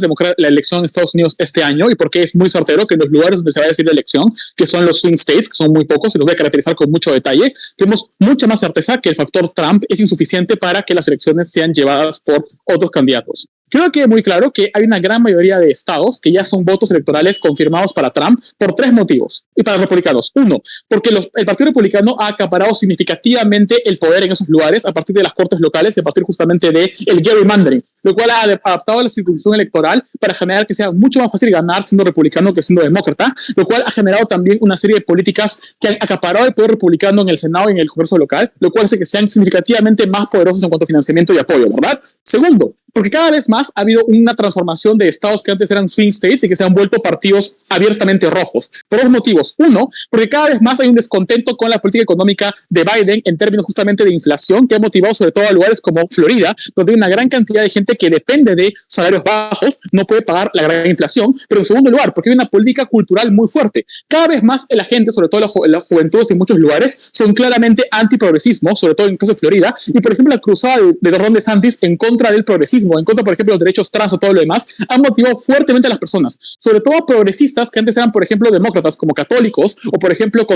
elección en Estados Unidos este año y por qué es muy certero que en los lugares donde se va a decir la elección, que son los swing states, que son muy pocos, y los voy a caracterizar con mucho detalle, tenemos mucha más certeza que el factor Trump es insuficiente para que las elecciones sean llevadas por otros candidatos. Creo que es muy claro que hay una gran mayoría de estados que ya son votos electorales confirmados para Trump por 3 motivos. Y para los republicanos. 1, porque el Partido Republicano ha acaparado significativamente el poder en esos lugares a partir de las cortes locales y a partir justamente del gerrymandering, lo cual ha adaptado a la circunscripción electoral para generar que sea mucho más fácil ganar siendo republicano que siendo demócrata, lo cual ha generado también una serie de políticas que han acaparado el poder republicano en el Senado y en el Congreso local, lo cual hace que sean significativamente más poderosos en cuanto a financiamiento y apoyo, ¿verdad? 2, porque cada vez más ha habido una transformación de estados que antes eran swing states y que se han vuelto partidos abiertamente rojos. Por 2 motivos. 1, porque cada vez más hay un descontento con la política económica de Biden en términos justamente de inflación, que ha motivado sobre todo a lugares como Florida, donde hay una gran cantidad de gente que depende de salarios bajos, no puede pagar la gran inflación. Pero en segundo lugar, porque hay una política cultural muy fuerte. Cada vez más la gente, sobre todo las juventudes en muchos lugares, son claramente antiprogresismo, sobre todo en el caso de Florida, y por ejemplo la cruzada de Ron DeSantis en contra del progresismo, en contra, por ejemplo, de los derechos trans o todo lo demás, han motivado fuertemente a las personas, sobre todo a progresistas que antes eran, por ejemplo, demócratas como católicos, o por ejemplo,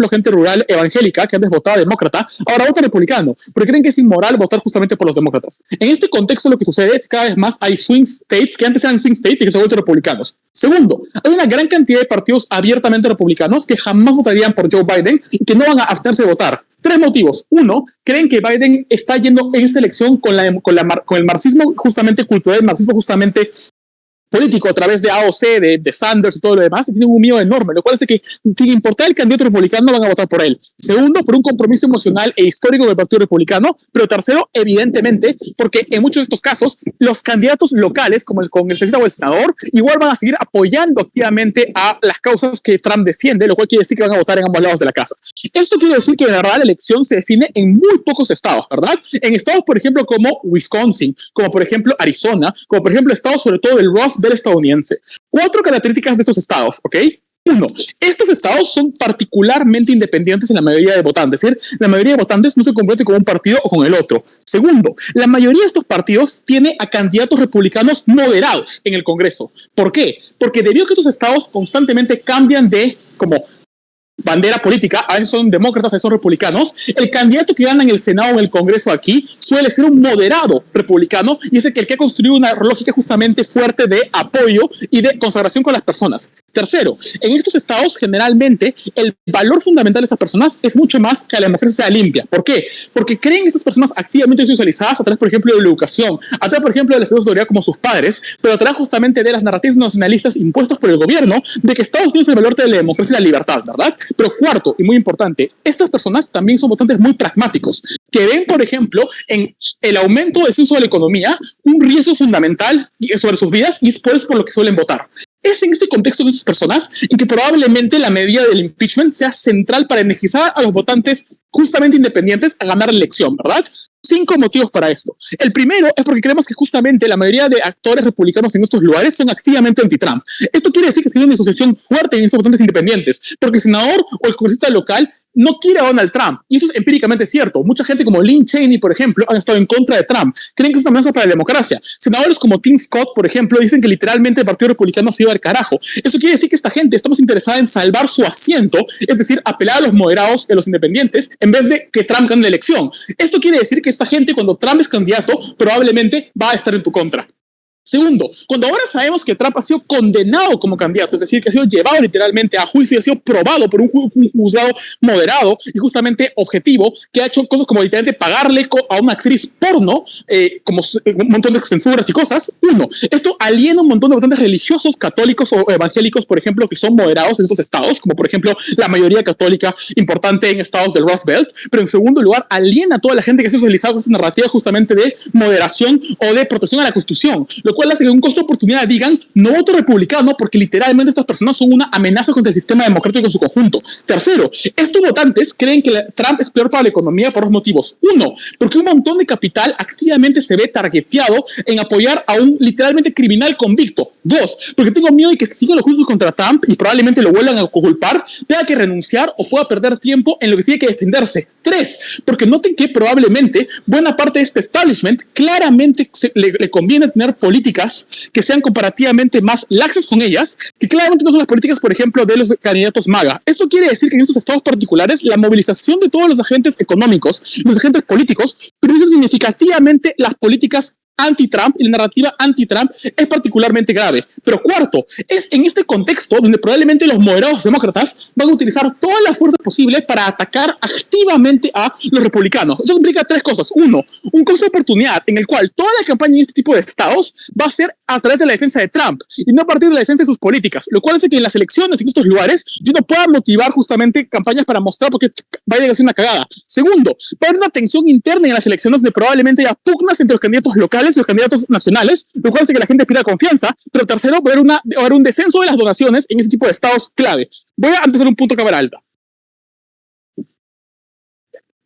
gente rural evangélica que antes votaba demócrata, ahora vota republicano, porque creen que es inmoral votar justamente por los demócratas. En este contexto lo que sucede es que cada vez más hay swing states que antes eran swing states y que se han vuelto republicanos. 2, hay una gran cantidad de partidos abiertamente republicanos que jamás votarían por Joe Biden y que no van a abstenerse de votar. 3 motivos. 1, creen que Biden está yendo en esta elección con el marxismo justamente cultural, el marxismo justamente político a través de AOC, de Sanders y todo lo demás, y tienen un miedo enorme, lo cual hace que, sin importar el candidato republicano, van a votar por él. 2, por un compromiso emocional e histórico del Partido Republicano, pero 3, evidentemente, porque en muchos de estos casos, los candidatos locales, como el congresista o el senador, igual van a seguir apoyando activamente a las causas que Trump defiende, lo cual quiere decir que van a votar en ambos lados de la casa. Esto quiere decir que en verdad la elección se define en muy pocos estados, ¿verdad? En estados, por ejemplo, como Wisconsin, como por ejemplo Arizona, como por ejemplo estados sobre todo del Rust Belt estadounidense. 4 características de estos estados, ¿ok? 1, estos estados son particularmente independientes en la mayoría de votantes, es decir, la mayoría de votantes no se compromete con un partido o con el otro. 2, la mayoría de estos partidos tiene a candidatos republicanos moderados en el Congreso. ¿Por qué? Porque debido a que estos estados constantemente cambian de como bandera política, a veces son demócratas, a veces son republicanos, el candidato que gana en el Senado o en el Congreso aquí suele ser un moderado republicano y es el que ha construido una lógica justamente fuerte de apoyo y de consagración con las personas. 3, en estos estados generalmente el valor fundamental de estas personas es mucho más que la democracia sea limpia. ¿Por qué? Porque creen que estas personas activamente socializadas a través, por ejemplo, de la educación, a través, por ejemplo, de la autoridad como sus padres, pero a través justamente de las narrativas nacionalistas impuestas por el gobierno de que Estados Unidos es el valor de la democracia y la libertad, ¿verdad? Pero 4, y muy importante, estas personas también son votantes muy pragmáticos, que ven, por ejemplo, en el aumento del descenso de la economía un riesgo fundamental sobre sus vidas y es por lo que suelen votar. Es en este contexto de estas personas en que probablemente la medida del impeachment sea central para energizar a los votantes justamente independientes a ganar la elección, ¿verdad? 5 motivos para esto. El primero es porque creemos que justamente la mayoría de actores republicanos en estos lugares son activamente anti-Trump. Esto quiere decir que se tiene una asociación fuerte en estos votantes independientes, porque el senador o el congresista local no quiere a Donald Trump. Y eso es empíricamente cierto. Mucha gente como Lynn Cheney, por ejemplo, han estado en contra de Trump. Creen que es una amenaza para la democracia. Senadores como Tim Scott, por ejemplo, dicen que literalmente el Partido Republicano se iba al carajo. Eso quiere decir que esta gente está más interesada en salvar su asiento, es decir, apelar a los moderados y a los independientes, en vez de que Trump gane la elección. Esto quiere decir que esta gente, cuando Trump es candidato, probablemente va a estar en tu contra. Segundo, cuando ahora sabemos que Trump ha sido condenado como candidato, es decir, que ha sido llevado literalmente a juicio y ha sido probado por un juzgado moderado y justamente objetivo, que ha hecho cosas como literalmente pagarle a una actriz porno, como un montón de censuras y cosas. Uno, esto aliena un montón de votantes religiosos, católicos o evangélicos, por ejemplo, que son moderados en estos estados, como por ejemplo la mayoría católica importante en estados del Rust Belt. Pero en segundo lugar, aliena a toda la gente que se ha socializado con esta narrativa justamente de moderación o de protección a la Constitución, lo cual hace que un costo de oportunidad digan no voto republicano porque literalmente estas personas son una amenaza contra el sistema democrático en su conjunto. Tercero, estos votantes creen que Trump es peor para la economía por dos motivos. Uno, porque un montón de capital activamente se ve targeteado en apoyar a un literalmente criminal convicto. Dos, porque tengo miedo de que si siguen los juicios contra Trump y probablemente lo vuelvan a culpar, tenga que renunciar o pueda perder tiempo en lo que tiene que defenderse. Tres, porque noten que probablemente buena parte de este establishment claramente le conviene tener políticas que sean comparativamente más laxas con ellas, que claramente no son las políticas, por ejemplo, de los candidatos MAGA. Esto quiere decir que en estos estados particulares la movilización de todos los agentes económicos, los agentes políticos, produce significativamente las políticas anti-Trump y la narrativa anti-Trump es particularmente grave. Pero cuarto, es en este contexto donde probablemente los moderados demócratas van a utilizar todas las fuerzas posibles para atacar activamente a los republicanos. Esto implica tres cosas. Uno, un costo de oportunidad en el cual toda la campaña en este tipo de estados va a ser a través de la defensa de Trump y no a partir de la defensa de sus políticas, lo cual hace que en las elecciones en estos lugares yo no pueda motivar justamente campañas para mostrar porque Biden hace una cagada. Segundo, va a haber una tensión interna en las elecciones donde probablemente haya pugnas entre los candidatos locales y los candidatos nacionales, lo cual hace que la gente pierda confianza. Pero tercero, va a haber un descenso de las donaciones en ese tipo de estados clave. Voy a empezar un punto cámara alta.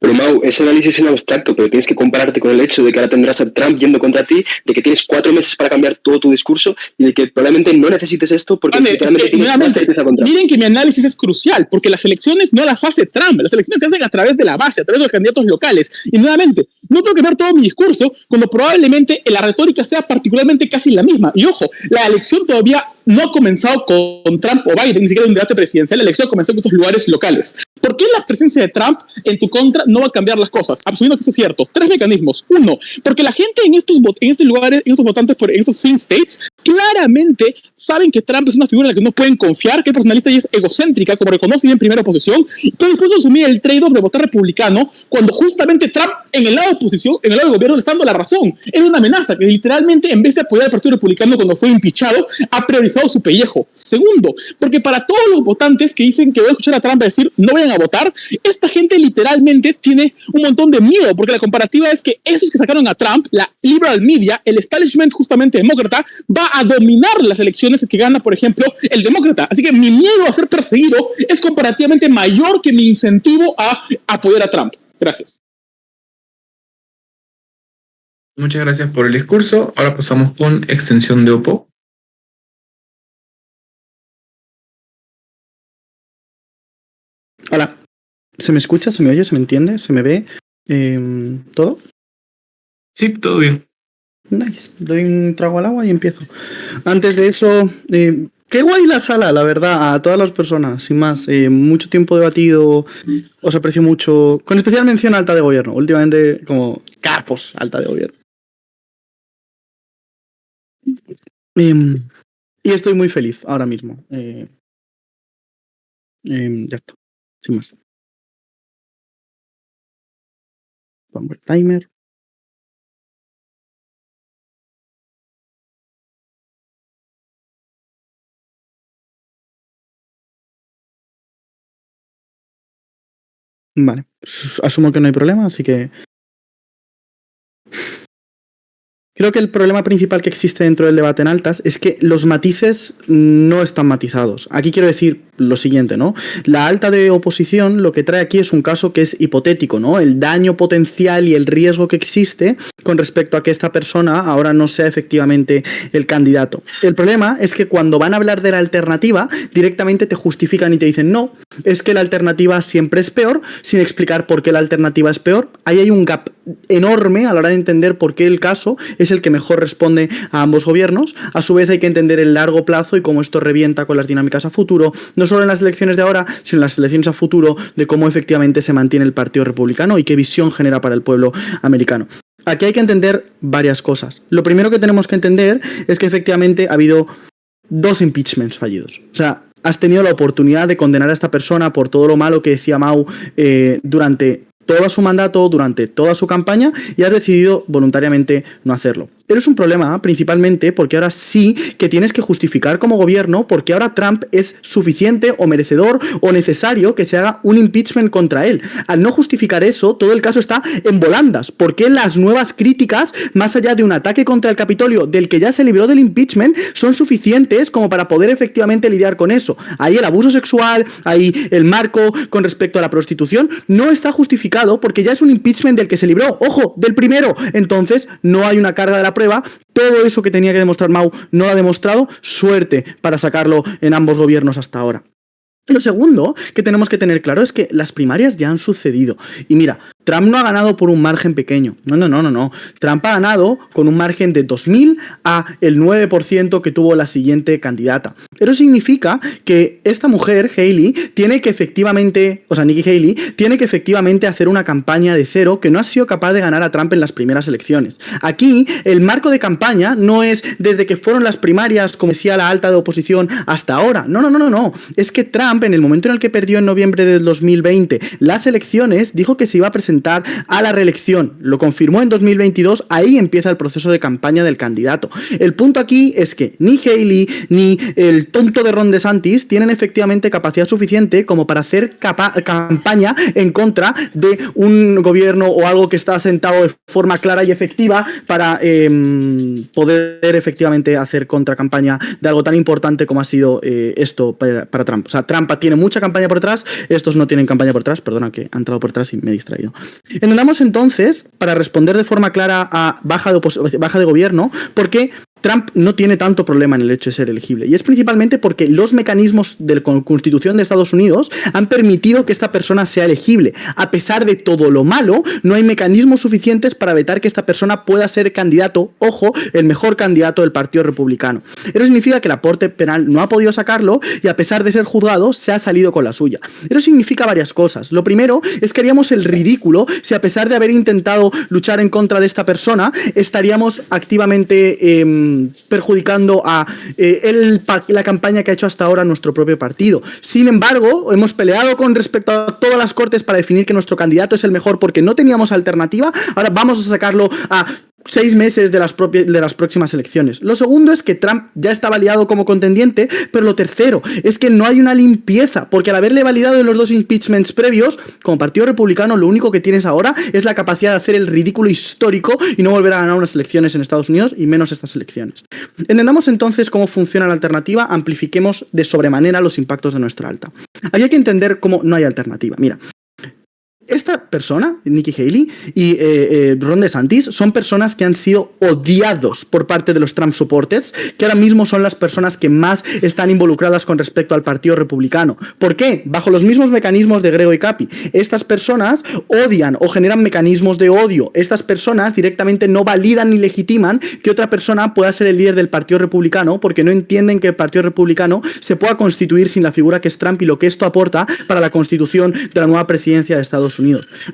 Pero Mau, ese análisis es en abstracto, pero tienes que compararte con el hecho de que ahora tendrás a Trump yendo contra ti, de que tienes 4 meses para cambiar todo tu discurso y de que probablemente no necesites esto porque realmente tienes más certeza contra. Miren que mi análisis es crucial, porque las elecciones no las hace Trump, las elecciones se hacen a través de la base, a través de los candidatos locales. Y nuevamente, no tengo que ver todo mi discurso cuando probablemente la retórica sea particularmente casi la misma. Y ojo, la elección todavía no ha comenzado con Trump o Biden, ni siquiera un debate presidencial, la elección comenzó en estos lugares locales. ¿Por qué la presencia de Trump en tu contra no va a cambiar las cosas? Asumiendo que eso es cierto. 3 mecanismos. Uno, porque la gente en estos lugares, en estos votantes, en estos swing states, claramente saben que Trump es una figura en la que no pueden confiar, que es personalista y es egocéntrica, como reconocen en primera posición, pero después de asumir el trade-off de votar republicano, cuando justamente Trump en el lado de oposición, en el lado del gobierno, le está dando la razón. Es una amenaza que literalmente, en vez de apoyar al Partido Republicano cuando fue impeachado, ha priorizado su pellejo. Segundo, porque para todos los votantes que dicen que van a escuchar a Trump decir no vayan a votar, esta gente literalmente tiene un montón de miedo, porque la comparativa es que esos que sacaron a Trump, la liberal media, el establishment justamente demócrata, va a dominar las elecciones que gana, por ejemplo, el demócrata. Así que mi miedo a ser perseguido es comparativamente mayor que mi incentivo a apoyar a Trump. Gracias. Muchas gracias por el discurso. Ahora pasamos con extensión de Oppo. Hola, ¿se me escucha? ¿Se me oye? ¿Se me entiende? ¿Se me ve? ¿Todo? Sí, todo bien. Nice. Doy un trago al agua y empiezo. Antes de eso, qué guay la sala, la verdad, a todas las personas, sin más. Mucho tiempo debatido, os aprecio mucho, con especial mención a alta de gobierno. Últimamente, como capos, alta de gobierno. Y estoy muy feliz ahora mismo. Ya está, sin más. Pongo el timer. Vale, asumo que no hay problema, así que... Creo que el problema principal que existe dentro del debate en altas es que los matices no están matizados. Aquí quiero decir lo siguiente, ¿no? La alta de oposición lo que trae aquí es un caso que es hipotético, ¿no? El daño potencial y el riesgo que existe con respecto a que esta persona ahora no sea efectivamente el candidato. El problema es que cuando van a hablar de la alternativa, directamente te justifican y te dicen no, es que la alternativa siempre es peor, sin explicar por qué la alternativa es peor. Ahí hay un gap enorme a la hora de entender por qué el caso es el que mejor responde a ambos gobiernos. A su vez hay que entender el largo plazo y cómo esto revienta con las dinámicas a futuro, no solo en las elecciones de ahora, sino en las elecciones a futuro, de cómo efectivamente se mantiene el Partido Republicano y qué visión genera para el pueblo americano. Aquí hay que entender varias cosas. Lo primero que tenemos que entender es que efectivamente ha habido 2 impeachments fallidos. O sea, has tenido la oportunidad de condenar a esta persona por todo lo malo que decía Mao durante todo su mandato, durante toda su campaña, y has decidido voluntariamente no hacerlo. Pero es un problema principalmente porque ahora sí que tienes que justificar como gobierno porque ahora Trump es suficiente o merecedor o necesario que se haga un impeachment contra él. Al no justificar eso, todo el caso está en volandas. ¿Por qué las nuevas críticas, más allá de un ataque contra el Capitolio del que ya se libró del impeachment, son suficientes como para poder efectivamente lidiar con eso? Ahí el abuso sexual, ahí el marco con respecto a la prostitución no está justificado porque ya es un impeachment del que se libró. ¡Ojo! Del primero. Entonces no hay una carga de la prueba. Todo eso que tenía que demostrar Mao no lo ha demostrado. Suerte para sacarlo en ambos gobiernos hasta ahora. Lo segundo que tenemos que tener claro es que las primarias ya han sucedido. Y mira, Trump no ha ganado por un margen pequeño. No. Trump ha ganado con un margen de 2.000 a el 9% que tuvo la siguiente candidata. Eso significa que esta mujer, Haley, tiene que efectivamente, Nikki Haley, tiene que efectivamente hacer una campaña de cero que no ha sido capaz de ganar a Trump en las primeras elecciones. Aquí, el marco de campaña no es desde que fueron las primarias, como decía la alta de oposición, hasta ahora. No. Es que Trump, en el momento en el que perdió en noviembre del 2020 las elecciones, dijo que se iba a presentar a la reelección. Lo confirmó en 2022, ahí empieza el proceso de campaña del candidato. El punto aquí es que ni Haley ni el tonto de Ron DeSantis tienen efectivamente capacidad suficiente como para hacer campaña en contra de un gobierno o algo que está asentado de forma clara y efectiva para poder efectivamente hacer contracampaña de algo tan importante como ha sido esto para Trump. O sea, Trump tiene mucha campaña por detrás, estos no tienen campaña por detrás, perdona que ha entrado por detrás y me he distraído. Entendamos entonces, para responder de forma clara a baja de gobierno, por qué Trump no tiene tanto problema en el hecho de ser elegible. Y es principalmente porque los mecanismos de la Constitución de Estados Unidos han permitido que esta persona sea elegible. A pesar de todo lo malo, no hay mecanismos suficientes para vetar que esta persona pueda ser candidato, ojo, el mejor candidato del Partido Republicano. Eso significa que la Corte Penal no ha podido sacarlo y a pesar de ser juzgado, se ha salido con la suya. Eso significa varias cosas. Lo primero es que haríamos el ridículo si a pesar de haber intentado luchar en contra de esta persona, estaríamos activamente perjudicando a la campaña que ha hecho hasta ahora nuestro propio partido. Sin embargo, hemos peleado con respecto a todas las cortes para definir que nuestro candidato es el mejor porque no teníamos alternativa. Ahora vamos a sacarlo a 6 meses de las próximas elecciones. Lo segundo es que Trump ya está validado como contendiente, pero lo tercero es que no hay una limpieza, porque al haberle validado en los 2 impeachments previos, como Partido Republicano, lo único que tienes ahora es la capacidad de hacer el ridículo histórico y no volver a ganar unas elecciones en Estados Unidos, y menos estas elecciones. Entendamos entonces cómo funciona la alternativa, amplifiquemos de sobremanera los impactos de nuestra alta. Aquí hay que entender cómo no hay alternativa. Mira, esta persona, Nikki Haley y Ron DeSantis, son personas que han sido odiados por parte de los Trump supporters, que ahora mismo son las personas que más están involucradas con respecto al Partido Republicano. ¿Por qué? Bajo los mismos mecanismos de Grego y Capi. Estas personas odian o generan mecanismos de odio. Estas personas directamente no validan ni legitiman que otra persona pueda ser el líder del Partido Republicano porque no entienden que el Partido Republicano se pueda constituir sin la figura que es Trump y lo que esto aporta para la constitución de la nueva presidencia de Estados Unidos.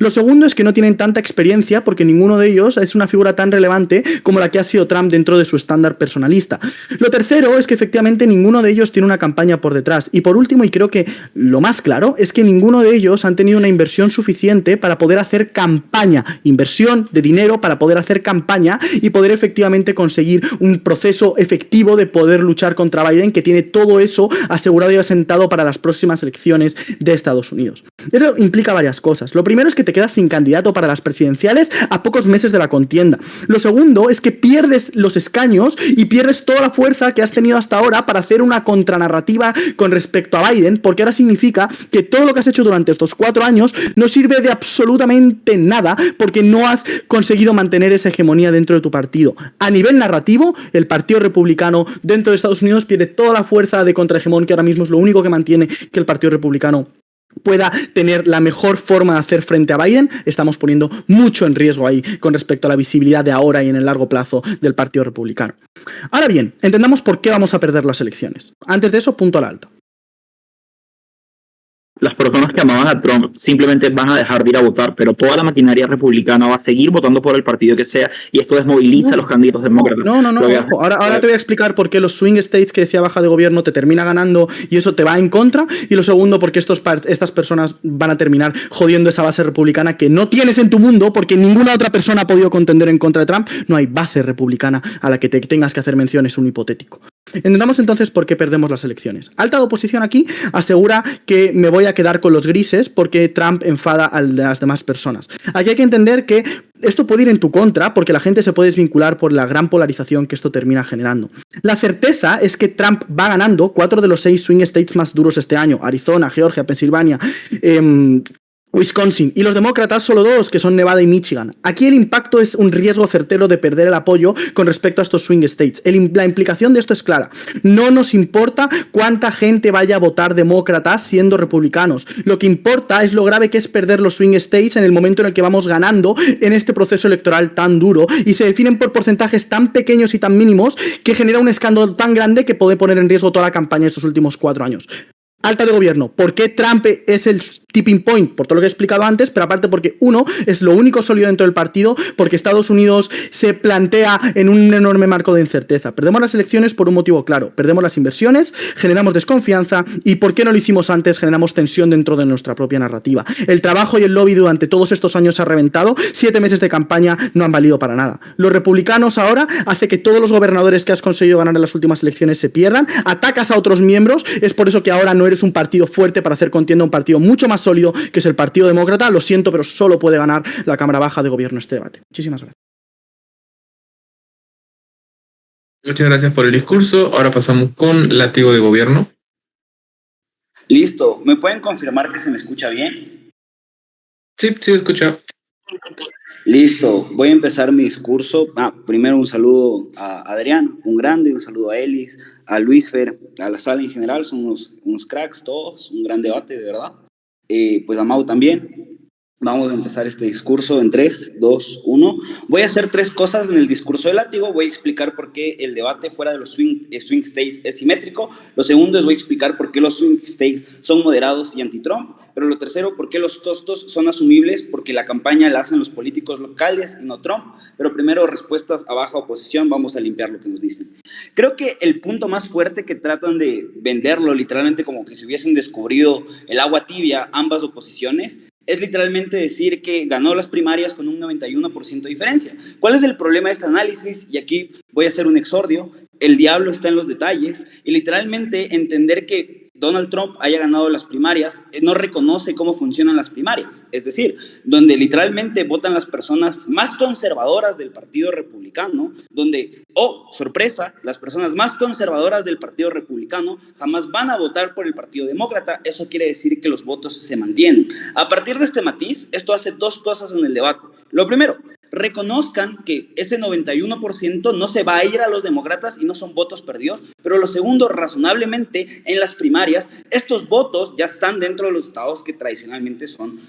Lo segundo es que no tienen tanta experiencia porque ninguno de ellos es una figura tan relevante como la que ha sido Trump dentro de su estándar personalista. Lo tercero es que efectivamente ninguno de ellos tiene una campaña por detrás. Y por último, y creo que lo más claro, es que ninguno de ellos han tenido una inversión suficiente para poder hacer campaña, inversión de dinero para poder hacer campaña y poder efectivamente conseguir un proceso efectivo de poder luchar contra Biden, que tiene todo eso asegurado y asentado para las próximas elecciones de Estados Unidos. Eso implica varias cosas. Lo primero es que te quedas sin candidato para las presidenciales a pocos meses de la contienda. Lo segundo es que pierdes los escaños y pierdes toda la fuerza que has tenido hasta ahora para hacer una contranarrativa con respecto a Biden, porque ahora significa que todo lo que has hecho durante estos 4 años no sirve de absolutamente nada porque no has conseguido mantener esa hegemonía dentro de tu partido. A nivel narrativo, el Partido Republicano dentro de Estados Unidos pierde toda la fuerza de contrahegemón que ahora mismo es lo único que mantiene que el Partido Republicano pueda tener la mejor forma de hacer frente a Biden. Estamos poniendo mucho en riesgo ahí con respecto a la visibilidad de ahora y en el largo plazo del Partido Republicano. Ahora bien, entendamos por qué vamos a perder las elecciones. Antes de eso, punto al alto. las personas que amaban a Trump simplemente van a dejar de ir a votar, pero toda la maquinaria republicana va a seguir votando por el partido que sea, y esto desmoviliza a los candidatos demócratas. No, ojo. Ahora te voy a explicar por qué los swing states que decía baja de gobierno te termina ganando y eso te va en contra, y lo segundo, porque estas personas van a terminar jodiendo esa base republicana que no tienes en tu mundo, porque ninguna otra persona ha podido contender en contra de Trump. No hay base republicana a la que te tengas que hacer mención, es un hipotético. Entendamos entonces por qué perdemos las elecciones. Alta de oposición aquí asegura que me voy a quedar con los grises porque Trump enfada a las demás personas. Aquí hay que entender que esto puede ir en tu contra porque la gente se puede desvincular por la gran polarización que esto termina generando. La certeza es que Trump va ganando 4 de los 6 swing states más duros este año: Arizona, Georgia, Pensilvania, Wisconsin, y los demócratas solo 2, que son Nevada y Michigan. Aquí el impacto es un riesgo certero de perder el apoyo con respecto a estos swing states. La implicación de esto es clara. No nos importa cuánta gente vaya a votar demócratas siendo republicanos. Lo que importa es lo grave que es perder los swing states en el momento en el que vamos ganando en este proceso electoral tan duro, y se definen por porcentajes tan pequeños y tan mínimos que genera un escándalo tan grande que puede poner en riesgo toda la campaña de estos últimos 4 años. Alta de gobierno. ¿Por qué Trump es el tipping point? Por todo lo que he explicado antes, pero aparte porque, uno, es lo único sólido dentro del partido, porque Estados Unidos se plantea en un enorme marco de incerteza. Perdemos las elecciones por un motivo claro. Perdemos las inversiones, generamos desconfianza y, ¿por qué no lo hicimos antes?, generamos tensión dentro de nuestra propia narrativa. El trabajo y el lobby durante todos estos años se ha reventado. 7 meses de campaña no han valido para nada. Los republicanos ahora hace que todos los gobernadores que has conseguido ganar en las últimas elecciones se pierdan. Atacas a otros miembros. Es por eso que ahora no eres un partido fuerte para hacer contienda a un partido mucho más sólido, que es el Partido Demócrata. Lo siento, pero solo puede ganar la Cámara Baja de Gobierno este debate. Muchísimas gracias. Muchas gracias por el discurso. Ahora pasamos con látigo de gobierno. Listo. ¿Me pueden confirmar que se me escucha bien? Sí, escucha. Listo. Voy a empezar mi discurso. Primero un saludo a Adrián, un grande, un saludo a Elis, a Luisfer, a la sala en general. Son unos cracks todos, un gran debate, de verdad. Pues a Mau también. Vamos a empezar este discurso en 3, 2, 1. Voy a hacer 3 cosas en el discurso de látigo. Voy a explicar por qué el debate fuera de los swing states es simétrico. Lo segundo es voy a explicar por qué los swing states son moderados y anti-Trump. Pero lo tercero, por qué los costos son asumibles, porque la campaña la hacen los políticos locales y no Trump. Pero primero, respuestas a baja oposición. Vamos a limpiar lo que nos dicen. Creo que el punto más fuerte que tratan de venderlo, literalmente como que si hubiesen descubrido el agua tibia ambas oposiciones, es literalmente decir que ganó las primarias con un 91% de diferencia. ¿Cuál es el problema de este análisis? Y aquí voy a hacer un exordio. El diablo está en los detalles. Y literalmente entender que Donald Trump haya ganado las primarias no reconoce cómo funcionan las primarias. Es decir, donde literalmente votan las personas más conservadoras del Partido Republicano, donde, sorpresa, las personas más conservadoras del Partido Republicano jamás van a votar por el Partido Demócrata. Eso quiere decir que los votos se mantienen. A partir de este matiz, esto hace 2 cosas en el debate. Lo primero, reconozcan que ese 91% no se va a ir a los demócratas y no son votos perdidos, pero lo segundo, razonablemente, en las primarias, estos votos ya están dentro de los estados que tradicionalmente son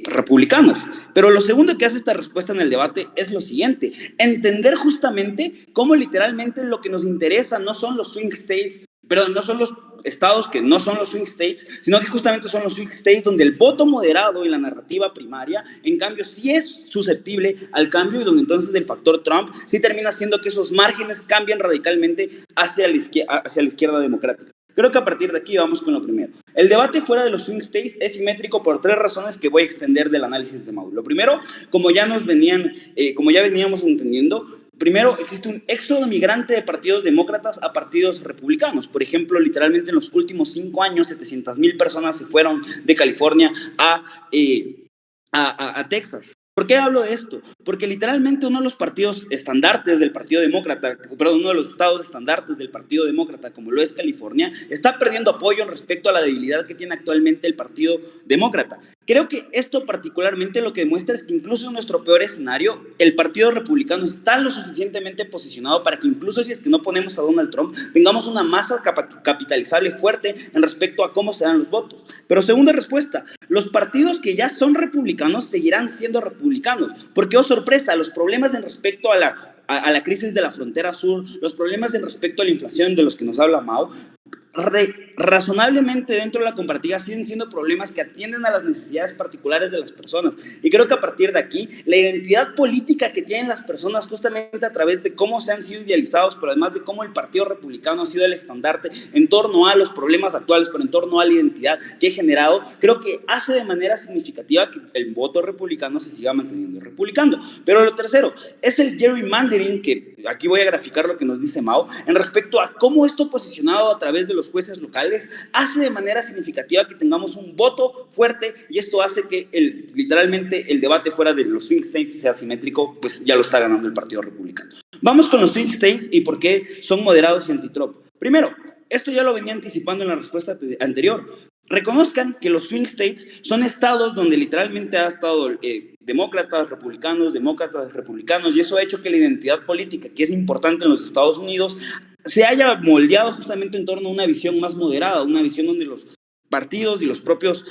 republicanos. Pero lo segundo que hace esta respuesta en el debate es lo siguiente: entender justamente cómo literalmente lo que nos interesa no son los swing states, no son los estados que no son los swing states, sino que justamente son los swing states donde el voto moderado y la narrativa primaria, en cambio, sí es susceptible al cambio, y donde entonces el factor Trump sí termina haciendo que esos márgenes cambien radicalmente hacia la izquierda democrática. Creo que a partir de aquí vamos con lo primero. El debate fuera de los swing states es simétrico por 3 razones que voy a extender del análisis de Mau. Lo primero, como ya veníamos entendiendo, primero, existe un éxodo migrante de partidos demócratas a partidos republicanos. Por ejemplo, literalmente en los últimos 5 años, 700,000 personas se fueron de California a Texas. ¿Por qué hablo de esto? Porque literalmente uno de los partidos estandartes del Partido Demócrata, uno de los estados estandartes del Partido Demócrata, como lo es California, está perdiendo apoyo en respecto a la debilidad que tiene actualmente el Partido Demócrata. Creo que esto particularmente lo que demuestra es que incluso en nuestro peor escenario, el Partido Republicano está lo suficientemente posicionado para que incluso si es que no ponemos a Donald Trump, tengamos una masa capitalizable fuerte en respecto a cómo se dan los votos. Pero segunda respuesta, los partidos que ya son republicanos seguirán siendo republicanos, porque, sorpresa, los problemas en respecto a la crisis de la frontera sur, los problemas en respecto a la inflación de los que nos habla Mau, razonablemente dentro de la comparativa siguen siendo problemas que atienden a las necesidades particulares de las personas. Y creo que a partir de aquí, la identidad política que tienen las personas justamente a través de cómo se han sido idealizados, pero además de cómo el Partido Republicano ha sido el estandarte en torno a los problemas actuales, pero en torno a la identidad que he generado, creo que hace de manera significativa que el voto republicano se siga manteniendo republicano. Pero lo tercero es el gerrymandering, que aquí voy a graficar lo que nos dice Mao, en respecto a cómo esto posicionado a través de los jueces locales hace de manera significativa que tengamos un voto fuerte, y esto hace que literalmente el debate fuera de los swing states sea simétrico, pues ya lo está ganando el Partido Republicano. Vamos con los swing states y por qué son moderados y anti-Trump. Primero, esto ya lo venía anticipando en la respuesta anterior. Reconozcan que los swing states son estados donde literalmente ha estado demócratas, republicanos, y eso ha hecho que la identidad política, que es importante en los Estados Unidos, se haya moldeado justamente en torno a una visión más moderada, una visión donde los partidos y los propios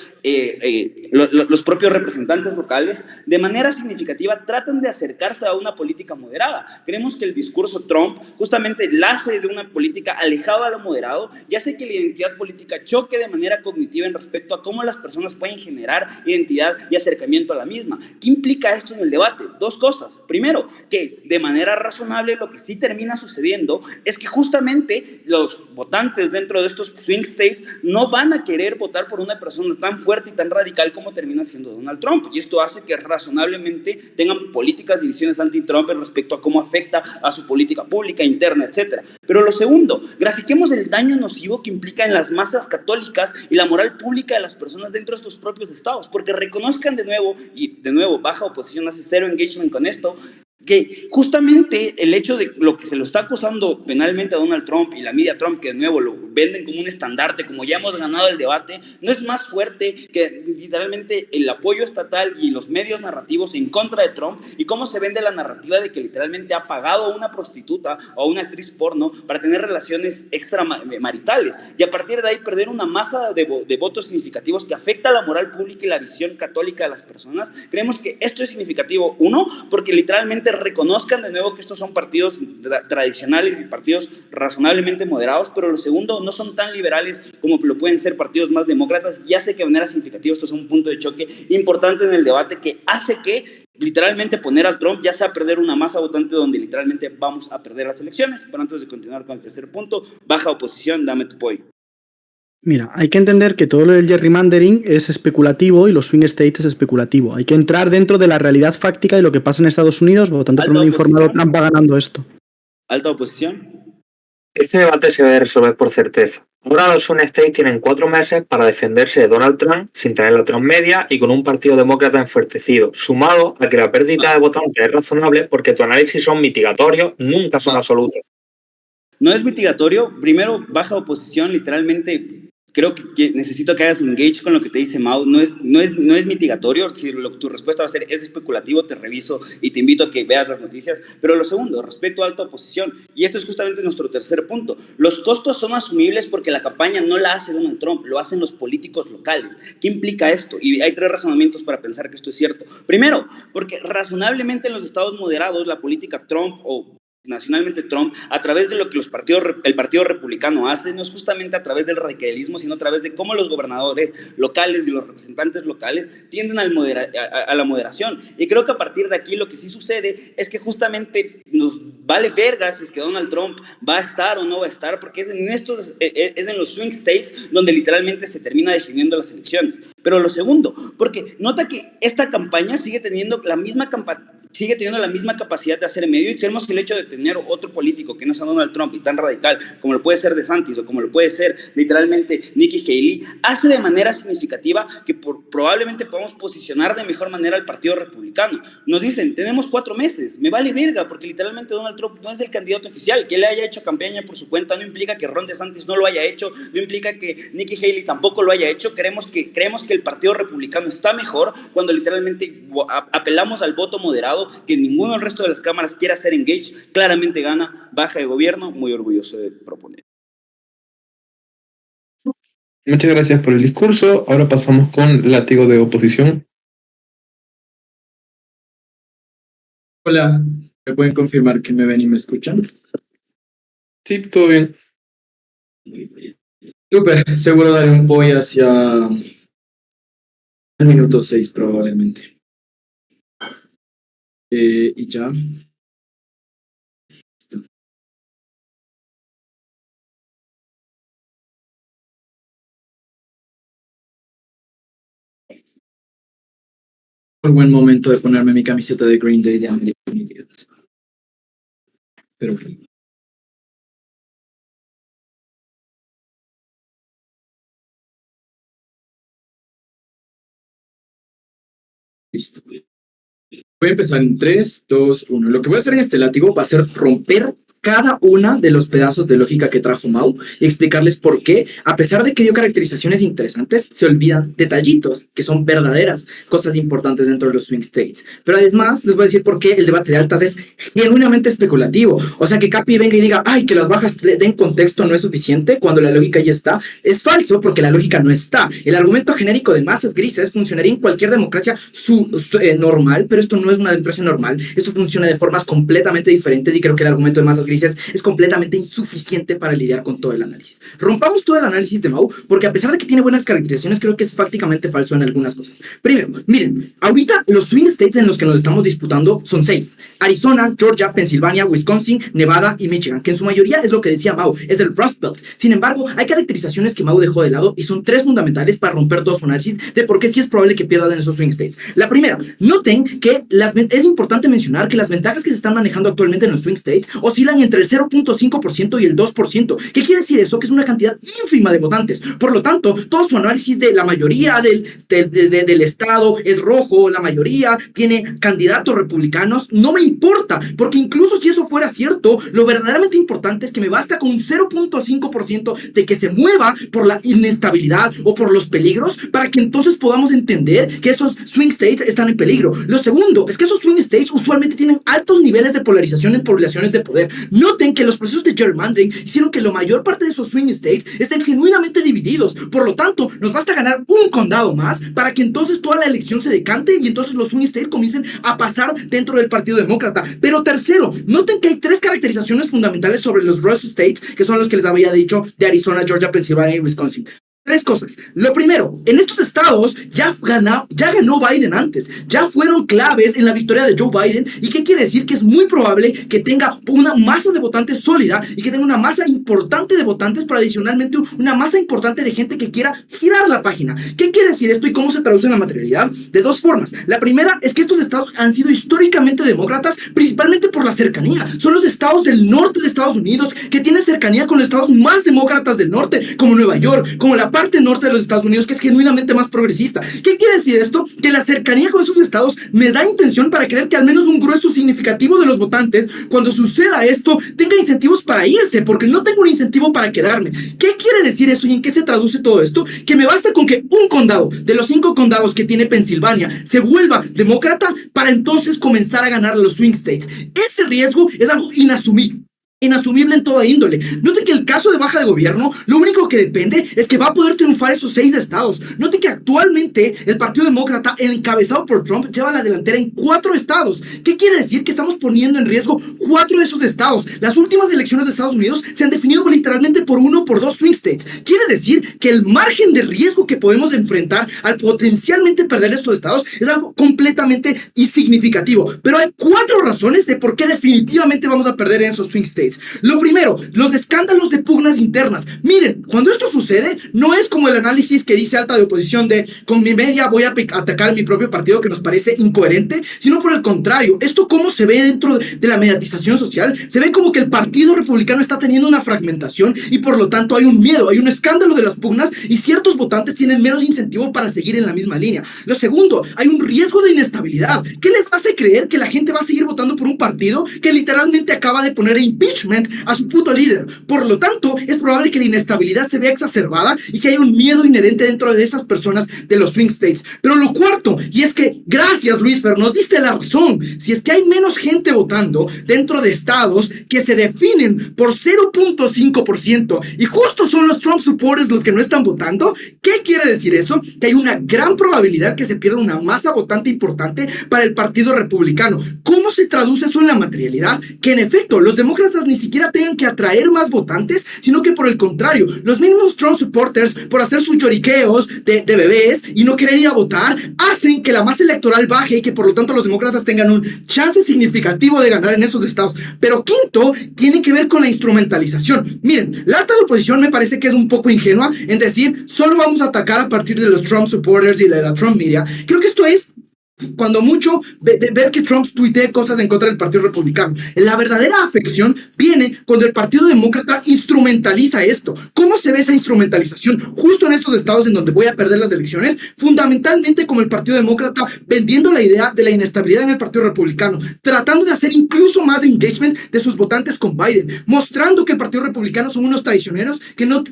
representantes locales de manera significativa tratan de acercarse a una política moderada. Creemos que el discurso Trump justamente nace de una política alejada a lo moderado y hace que la identidad política choque de manera cognitiva en respecto a cómo las personas pueden generar identidad y acercamiento a la misma. ¿Qué implica esto en el debate? Dos cosas. Primero, que de manera razonable lo que sí termina sucediendo es que justamente los votantes dentro de estos swing states no van a querer votar por una persona tan fuerte y tan radical como termina siendo Donald Trump, y esto hace que razonablemente tengan políticas y visiones anti-Trump en respecto a cómo afecta a su política pública, interna, etc. Pero lo segundo, grafiquemos el daño nocivo que implica en las masas católicas y la moral pública de las personas dentro de estos propios estados, porque reconozcan de nuevo, y de nuevo baja oposición hace cero engagement con esto, que justamente el hecho de lo que se lo está acusando penalmente a Donald Trump y la media Trump, que de nuevo lo venden como un estandarte, como ya hemos ganado el debate, no es más fuerte que literalmente el apoyo estatal y los medios narrativos en contra de Trump, y cómo se vende la narrativa de que literalmente ha pagado a una prostituta o a una actriz porno para tener relaciones extramaritales, y a partir de ahí perder una masa de votos significativos que afecta a la moral pública y la visión católica de las personas. Creemos que esto es significativo, uno, porque literalmente reconozcan de nuevo que estos son partidos tradicionales y partidos razonablemente moderados, pero lo segundo, no son tan liberales como lo pueden ser partidos más demócratas, y hace que de manera significativa esto es un punto de choque importante en el debate que hace que literalmente poner a Trump ya sea perder una masa votante donde literalmente vamos a perder las elecciones. Pero antes de continuar con el tercer punto, baja oposición, dame tu apoyo. Mira, hay que entender que todo lo del gerrymandering es especulativo y los swing states es especulativo. Hay que entrar dentro de la realidad fáctica de lo que pasa en Estados Unidos, votando por un informado, Trump va ganando esto. Alta oposición. Este debate se debe resolver por certeza. Ahora los swing states tienen 4 meses para defenderse de Donald Trump sin tener la Trump media y con un partido demócrata enfuertecido, sumado a que la pérdida de votantes es razonable porque tus análisis son mitigatorios, nunca son absolutos. No es mitigatorio. Primero, baja oposición, literalmente creo que necesito que hagas engage con lo que te dice Mau. No es mitigatorio. Si tu respuesta va a ser es especulativo, te reviso y te invito a que veas las noticias. Pero lo segundo, respecto a alta oposición, y esto es justamente nuestro tercer punto, los costos son asumibles porque la campaña no la hace Donald Trump, lo hacen los políticos locales. ¿Qué implica esto? Y hay 3 razonamientos para pensar que esto es cierto. Primero, porque razonablemente en los estados moderados la política Trump o nacionalmente Trump, a través de lo que el Partido Republicano hace, no es justamente a través del radicalismo, sino a través de cómo los gobernadores locales y los representantes locales tienden a la moderación. Y creo que a partir de aquí lo que sí sucede es que justamente nos vale verga si es que Donald Trump va a estar o no va a estar, porque es en los swing states donde literalmente se termina definiendo las elecciones. Pero lo segundo, porque nota que esta campaña sigue teniendo la misma capacidad de hacer medio, y creemos que el hecho de tener otro político que no sea Donald Trump y tan radical como lo puede ser DeSantis o como lo puede ser literalmente Nikki Haley, hace de manera significativa que probablemente podamos posicionar de mejor manera al Partido Republicano. Nos dicen, tenemos 4 meses, me vale verga, porque literalmente Donald Trump no es el candidato oficial. Que le haya hecho campaña por su cuenta no implica que Ron DeSantis no lo haya hecho, no implica que Nikki Haley tampoco lo haya hecho. Creemos que el Partido Republicano está mejor cuando literalmente apelamos al voto moderado, que ninguno del resto de las cámaras quiere hacer engage. Claramente gana baja de gobierno, muy orgulloso de proponer. Muchas gracias por el discurso. Ahora pasamos con látigo de oposición. Hola, ¿me pueden confirmar que me ven y me escuchan? Sí, todo bien. Súper, seguro daré un boy hacia el minuto 6 probablemente. Y ya. Listo. Muy buen momento de ponerme mi camiseta de Green Day de American Idiot. Pero listo. Voy a empezar en 3, 2, 1. Lo que voy a hacer en este látigo va a ser romper cada una de los pedazos de lógica que trajo Mau y explicarles por qué, a pesar de que dio caracterizaciones interesantes, se olvidan detallitos que son verdaderas cosas importantes dentro de los swing states. Pero además les voy a decir por qué el debate de altas es genuinamente especulativo. O sea, que Capi venga y diga, ay, que las bajas den contexto no es suficiente cuando la lógica ya está, es falso porque la lógica no está. El argumento genérico de masas grises funcionaría en cualquier democracia normal, pero esto no es una democracia normal. Esto funciona de formas completamente diferentes y creo que el argumento de masas grises es completamente insuficiente para lidiar con todo el análisis. Rompamos todo el análisis de Mau, porque a pesar de que tiene buenas caracterizaciones, creo que es prácticamente falso en algunas cosas. Primero, miren, ahorita los swing states en los que nos estamos disputando son 6. Arizona, Georgia, Pensilvania, Wisconsin, Nevada y Michigan, que en su mayoría es lo que decía Mau, es el Rust Belt. Sin embargo, hay caracterizaciones que Mau dejó de lado y son 3 fundamentales para romper todo su análisis de por qué sí es probable que pierdan en esos swing states. La primera, noten que es importante mencionar que las ventajas que se están manejando actualmente en los swing states oscilan entre el 0.5% y el 2%. ¿Qué quiere decir eso? Que es una cantidad ínfima de votantes. Por lo tanto, todo su análisis de la mayoría del estado es rojo, la mayoría tiene candidatos republicanos, no me importa, porque incluso si eso fuera cierto, lo verdaderamente importante es que me basta con un 0.5% de que se mueva por la inestabilidad o por los peligros para que entonces podamos entender que esos swing states están en peligro. Lo segundo es que esos swing states usualmente tienen altos niveles de polarización en poblaciones de poder. Noten que los procesos de gerrymandering hicieron que la mayor parte de esos swing states estén genuinamente divididos. Por lo tanto, nos basta ganar un condado más para que entonces toda la elección se decante y entonces los swing states comiencen a pasar dentro del Partido Demócrata. Pero tercero, noten que hay 3 caracterizaciones fundamentales sobre los Rust States, que son los que les había dicho de Arizona, Georgia, Pensilvania y Wisconsin. 3 cosas. Lo primero, en estos estados ya ganó Biden antes, ya fueron claves en la victoria de Joe Biden. ¿Y qué quiere decir? Que es muy probable que tenga una masa de votantes sólida y que tenga una masa importante de votantes, pero adicionalmente una masa importante de gente que quiera girar la página. ¿Qué quiere decir esto y cómo se traduce en la materialidad? De 2 formas. La primera es que estos estados han sido históricamente demócratas, principalmente por la cercanía. Son los estados del norte de Estados Unidos que tienen cercanía con los estados más demócratas del norte, como Nueva York, como la parte norte de los Estados Unidos, que es genuinamente más progresista. ¿Qué quiere decir esto? Que la cercanía con esos estados me da intención para creer que al menos un grueso significativo de los votantes, cuando suceda esto, tenga incentivos para irse, porque no tengo un incentivo para quedarme. ¿Qué quiere decir eso y en qué se traduce todo esto? Que me basta con que un condado de los 5 condados que tiene Pensilvania se vuelva demócrata para entonces comenzar a ganar los swing states. Ese riesgo es algo inasumible en toda índole. Noten que el caso de baja de gobierno, lo único que depende es que va a poder triunfar esos 6 estados. Noten que actualmente el Partido Demócrata, encabezado por Trump, lleva la delantera en 4 estados. ¿Qué quiere decir? Que estamos poniendo en riesgo 4 de esos estados. Las últimas elecciones de Estados Unidos se han definido literalmente por 1 o por 2 swing states. Quiere decir que el margen de riesgo que podemos enfrentar al potencialmente perder estos estados es algo completamente insignificativo. Pero hay 4 razones de por qué definitivamente vamos a perder en esos swing states. Lo primero, los escándalos de pugnas internas. Miren, cuando esto sucede, no es como el análisis que dice Alta de Oposición de con mi media voy a atacar a mi propio partido, que nos parece incoherente, sino por el contrario. Esto cómo se ve dentro de la mediatización social, se ve como que el Partido Republicano está teniendo una fragmentación y por lo tanto hay un miedo, hay un escándalo de las pugnas y ciertos votantes tienen menos incentivo para seguir en la misma línea. Lo segundo, hay un riesgo de inestabilidad. ¿Qué les hace creer que la gente va a seguir votando por un partido que literalmente acaba de poner impeachment a su puto líder? Por lo tanto, es probable que la inestabilidad se vea exacerbada y que haya un miedo inherente dentro de esas personas de los swing states. Pero lo cuarto, y es que, gracias Luis Fer, nos diste la razón. Si es que hay menos gente votando dentro de estados que se definen por 0.5% y justo son los Trump supporters los que no están votando, ¿qué quiere decir eso? Que hay una gran probabilidad que se pierda una masa votante importante para el Partido Republicano. ¿Cómo se traduce eso en la materialidad? Que en efecto, los demócratas demócratas ni siquiera tengan que atraer más votantes, sino que por el contrario, los mismos Trump supporters, por hacer sus lloriqueos de bebés y no querer ir a votar, hacen que la masa electoral baje y que por lo tanto los demócratas tengan un chance significativo de ganar en esos estados. Pero quinto, tiene que ver con la instrumentalización. Miren, la alta oposición me parece que es un poco ingenua en decir, solo vamos a atacar a partir de los Trump supporters y de la Trump media. Creo que esto es cuando mucho ver que Trump tuitee cosas en contra del Partido Republicano. La verdadera afección viene cuando el Partido Demócrata instrumentaliza esto. ¿Cómo se ve esa instrumentalización? Justo en estos estados en donde voy a perder las elecciones, fundamentalmente como el Partido Demócrata vendiendo la idea de la inestabilidad en el Partido Republicano, tratando de hacer incluso más engagement de sus votantes con Biden, mostrando que el Partido Republicano son unos traicioneros que no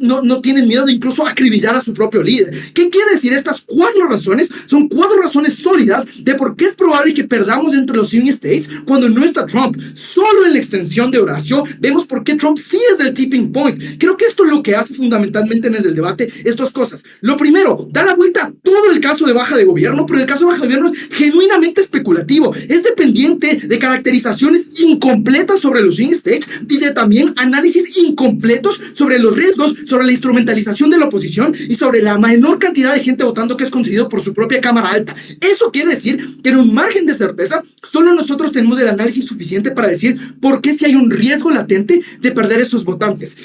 tienen miedo de incluso acribillar a su propio líder. ¿Qué quiere decir? Estas 4 razones son 4 razones sólidas de por qué es probable que perdamos entre los swing states cuando no está Trump. Solo en la extensión de Horacio vemos por qué Trump sí es el tipping point. Creo que esto es lo que hace fundamentalmente en el debate es 2 cosas. Lo primero, da la vuelta a todo el caso de baja de gobierno, pero el caso de baja de gobierno es genuinamente especulativo. Es dependiente de caracterizaciones incompletas sobre los swing states y de también análisis incompletos sobre los riesgos, sobre la instrumentalización de la oposición y sobre la menor cantidad de gente votando que es concedido por su propia Cámara Alta. Eso quiere decir que en un margen de certeza, solo nosotros tenemos el análisis suficiente para decir por qué si hay un riesgo latente de perder esos votantes.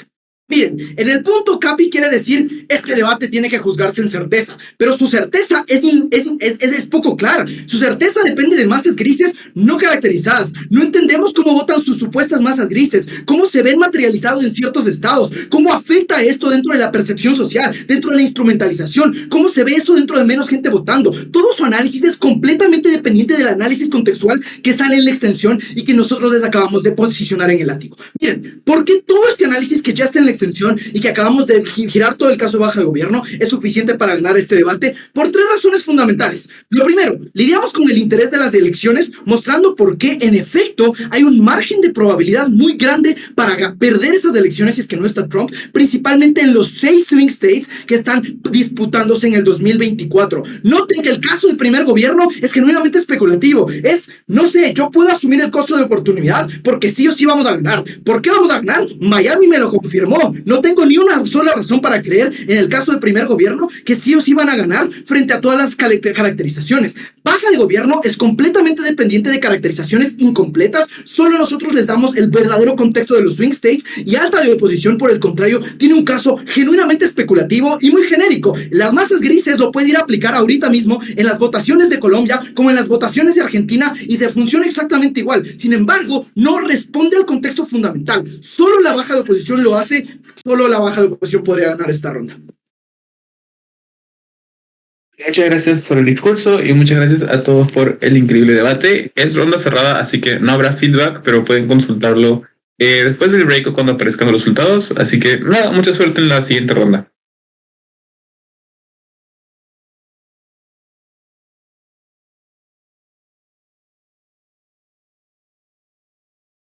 Miren, en el punto Capi quiere decir, este debate tiene que juzgarse en certeza, pero su certeza es poco clara. Su certeza depende de masas grises no caracterizadas. No entendemos cómo votan sus supuestas masas grises, cómo se ven materializados en ciertos estados, cómo afecta esto dentro de la percepción social, dentro de la instrumentalización, cómo se ve eso dentro de menos gente votando. Todo su análisis es completamente dependiente del análisis contextual que sale en la extensión y que nosotros les acabamos de posicionar en el látigo. Miren, ¿por qué todo este análisis que ya está en la extensión y que acabamos de girar todo el caso de baja de gobierno es suficiente para ganar este debate? Por 3 razones fundamentales. Lo primero, lidiamos con el interés de las elecciones, mostrando por qué en efecto hay un margen de probabilidad muy grande para perder esas elecciones si es que no está Trump, principalmente en los 6 swing states que están disputándose en el 2024. Noten que el caso del primer gobierno es genuinamente especulativo. Es, no sé, yo puedo asumir el costo de oportunidad porque sí o sí vamos a ganar. ¿Por qué vamos a ganar? Miami me lo confirmó. No tengo ni una sola razón para creer en el caso del primer gobierno que sí o sí van a ganar frente a todas las caracterizaciones. Baja de gobierno es completamente dependiente de caracterizaciones incompletas. Solo nosotros les damos el verdadero contexto de los swing states y alta de oposición, por el contrario, tiene un caso genuinamente especulativo y muy genérico. Las masas grises lo puede ir a aplicar ahorita mismo en las votaciones de Colombia como en las votaciones de Argentina y te funciona exactamente igual. Sin embargo, no responde al contexto fundamental. Solo la baja de oposición lo hace. Solo la baja de oposición podría ganar esta ronda. Muchas gracias por el discurso y muchas gracias a todos por el increíble debate. Es ronda cerrada, así que no habrá feedback, pero pueden consultarlo después del break o cuando aparezcan los resultados. Así que nada, mucha suerte en la siguiente ronda.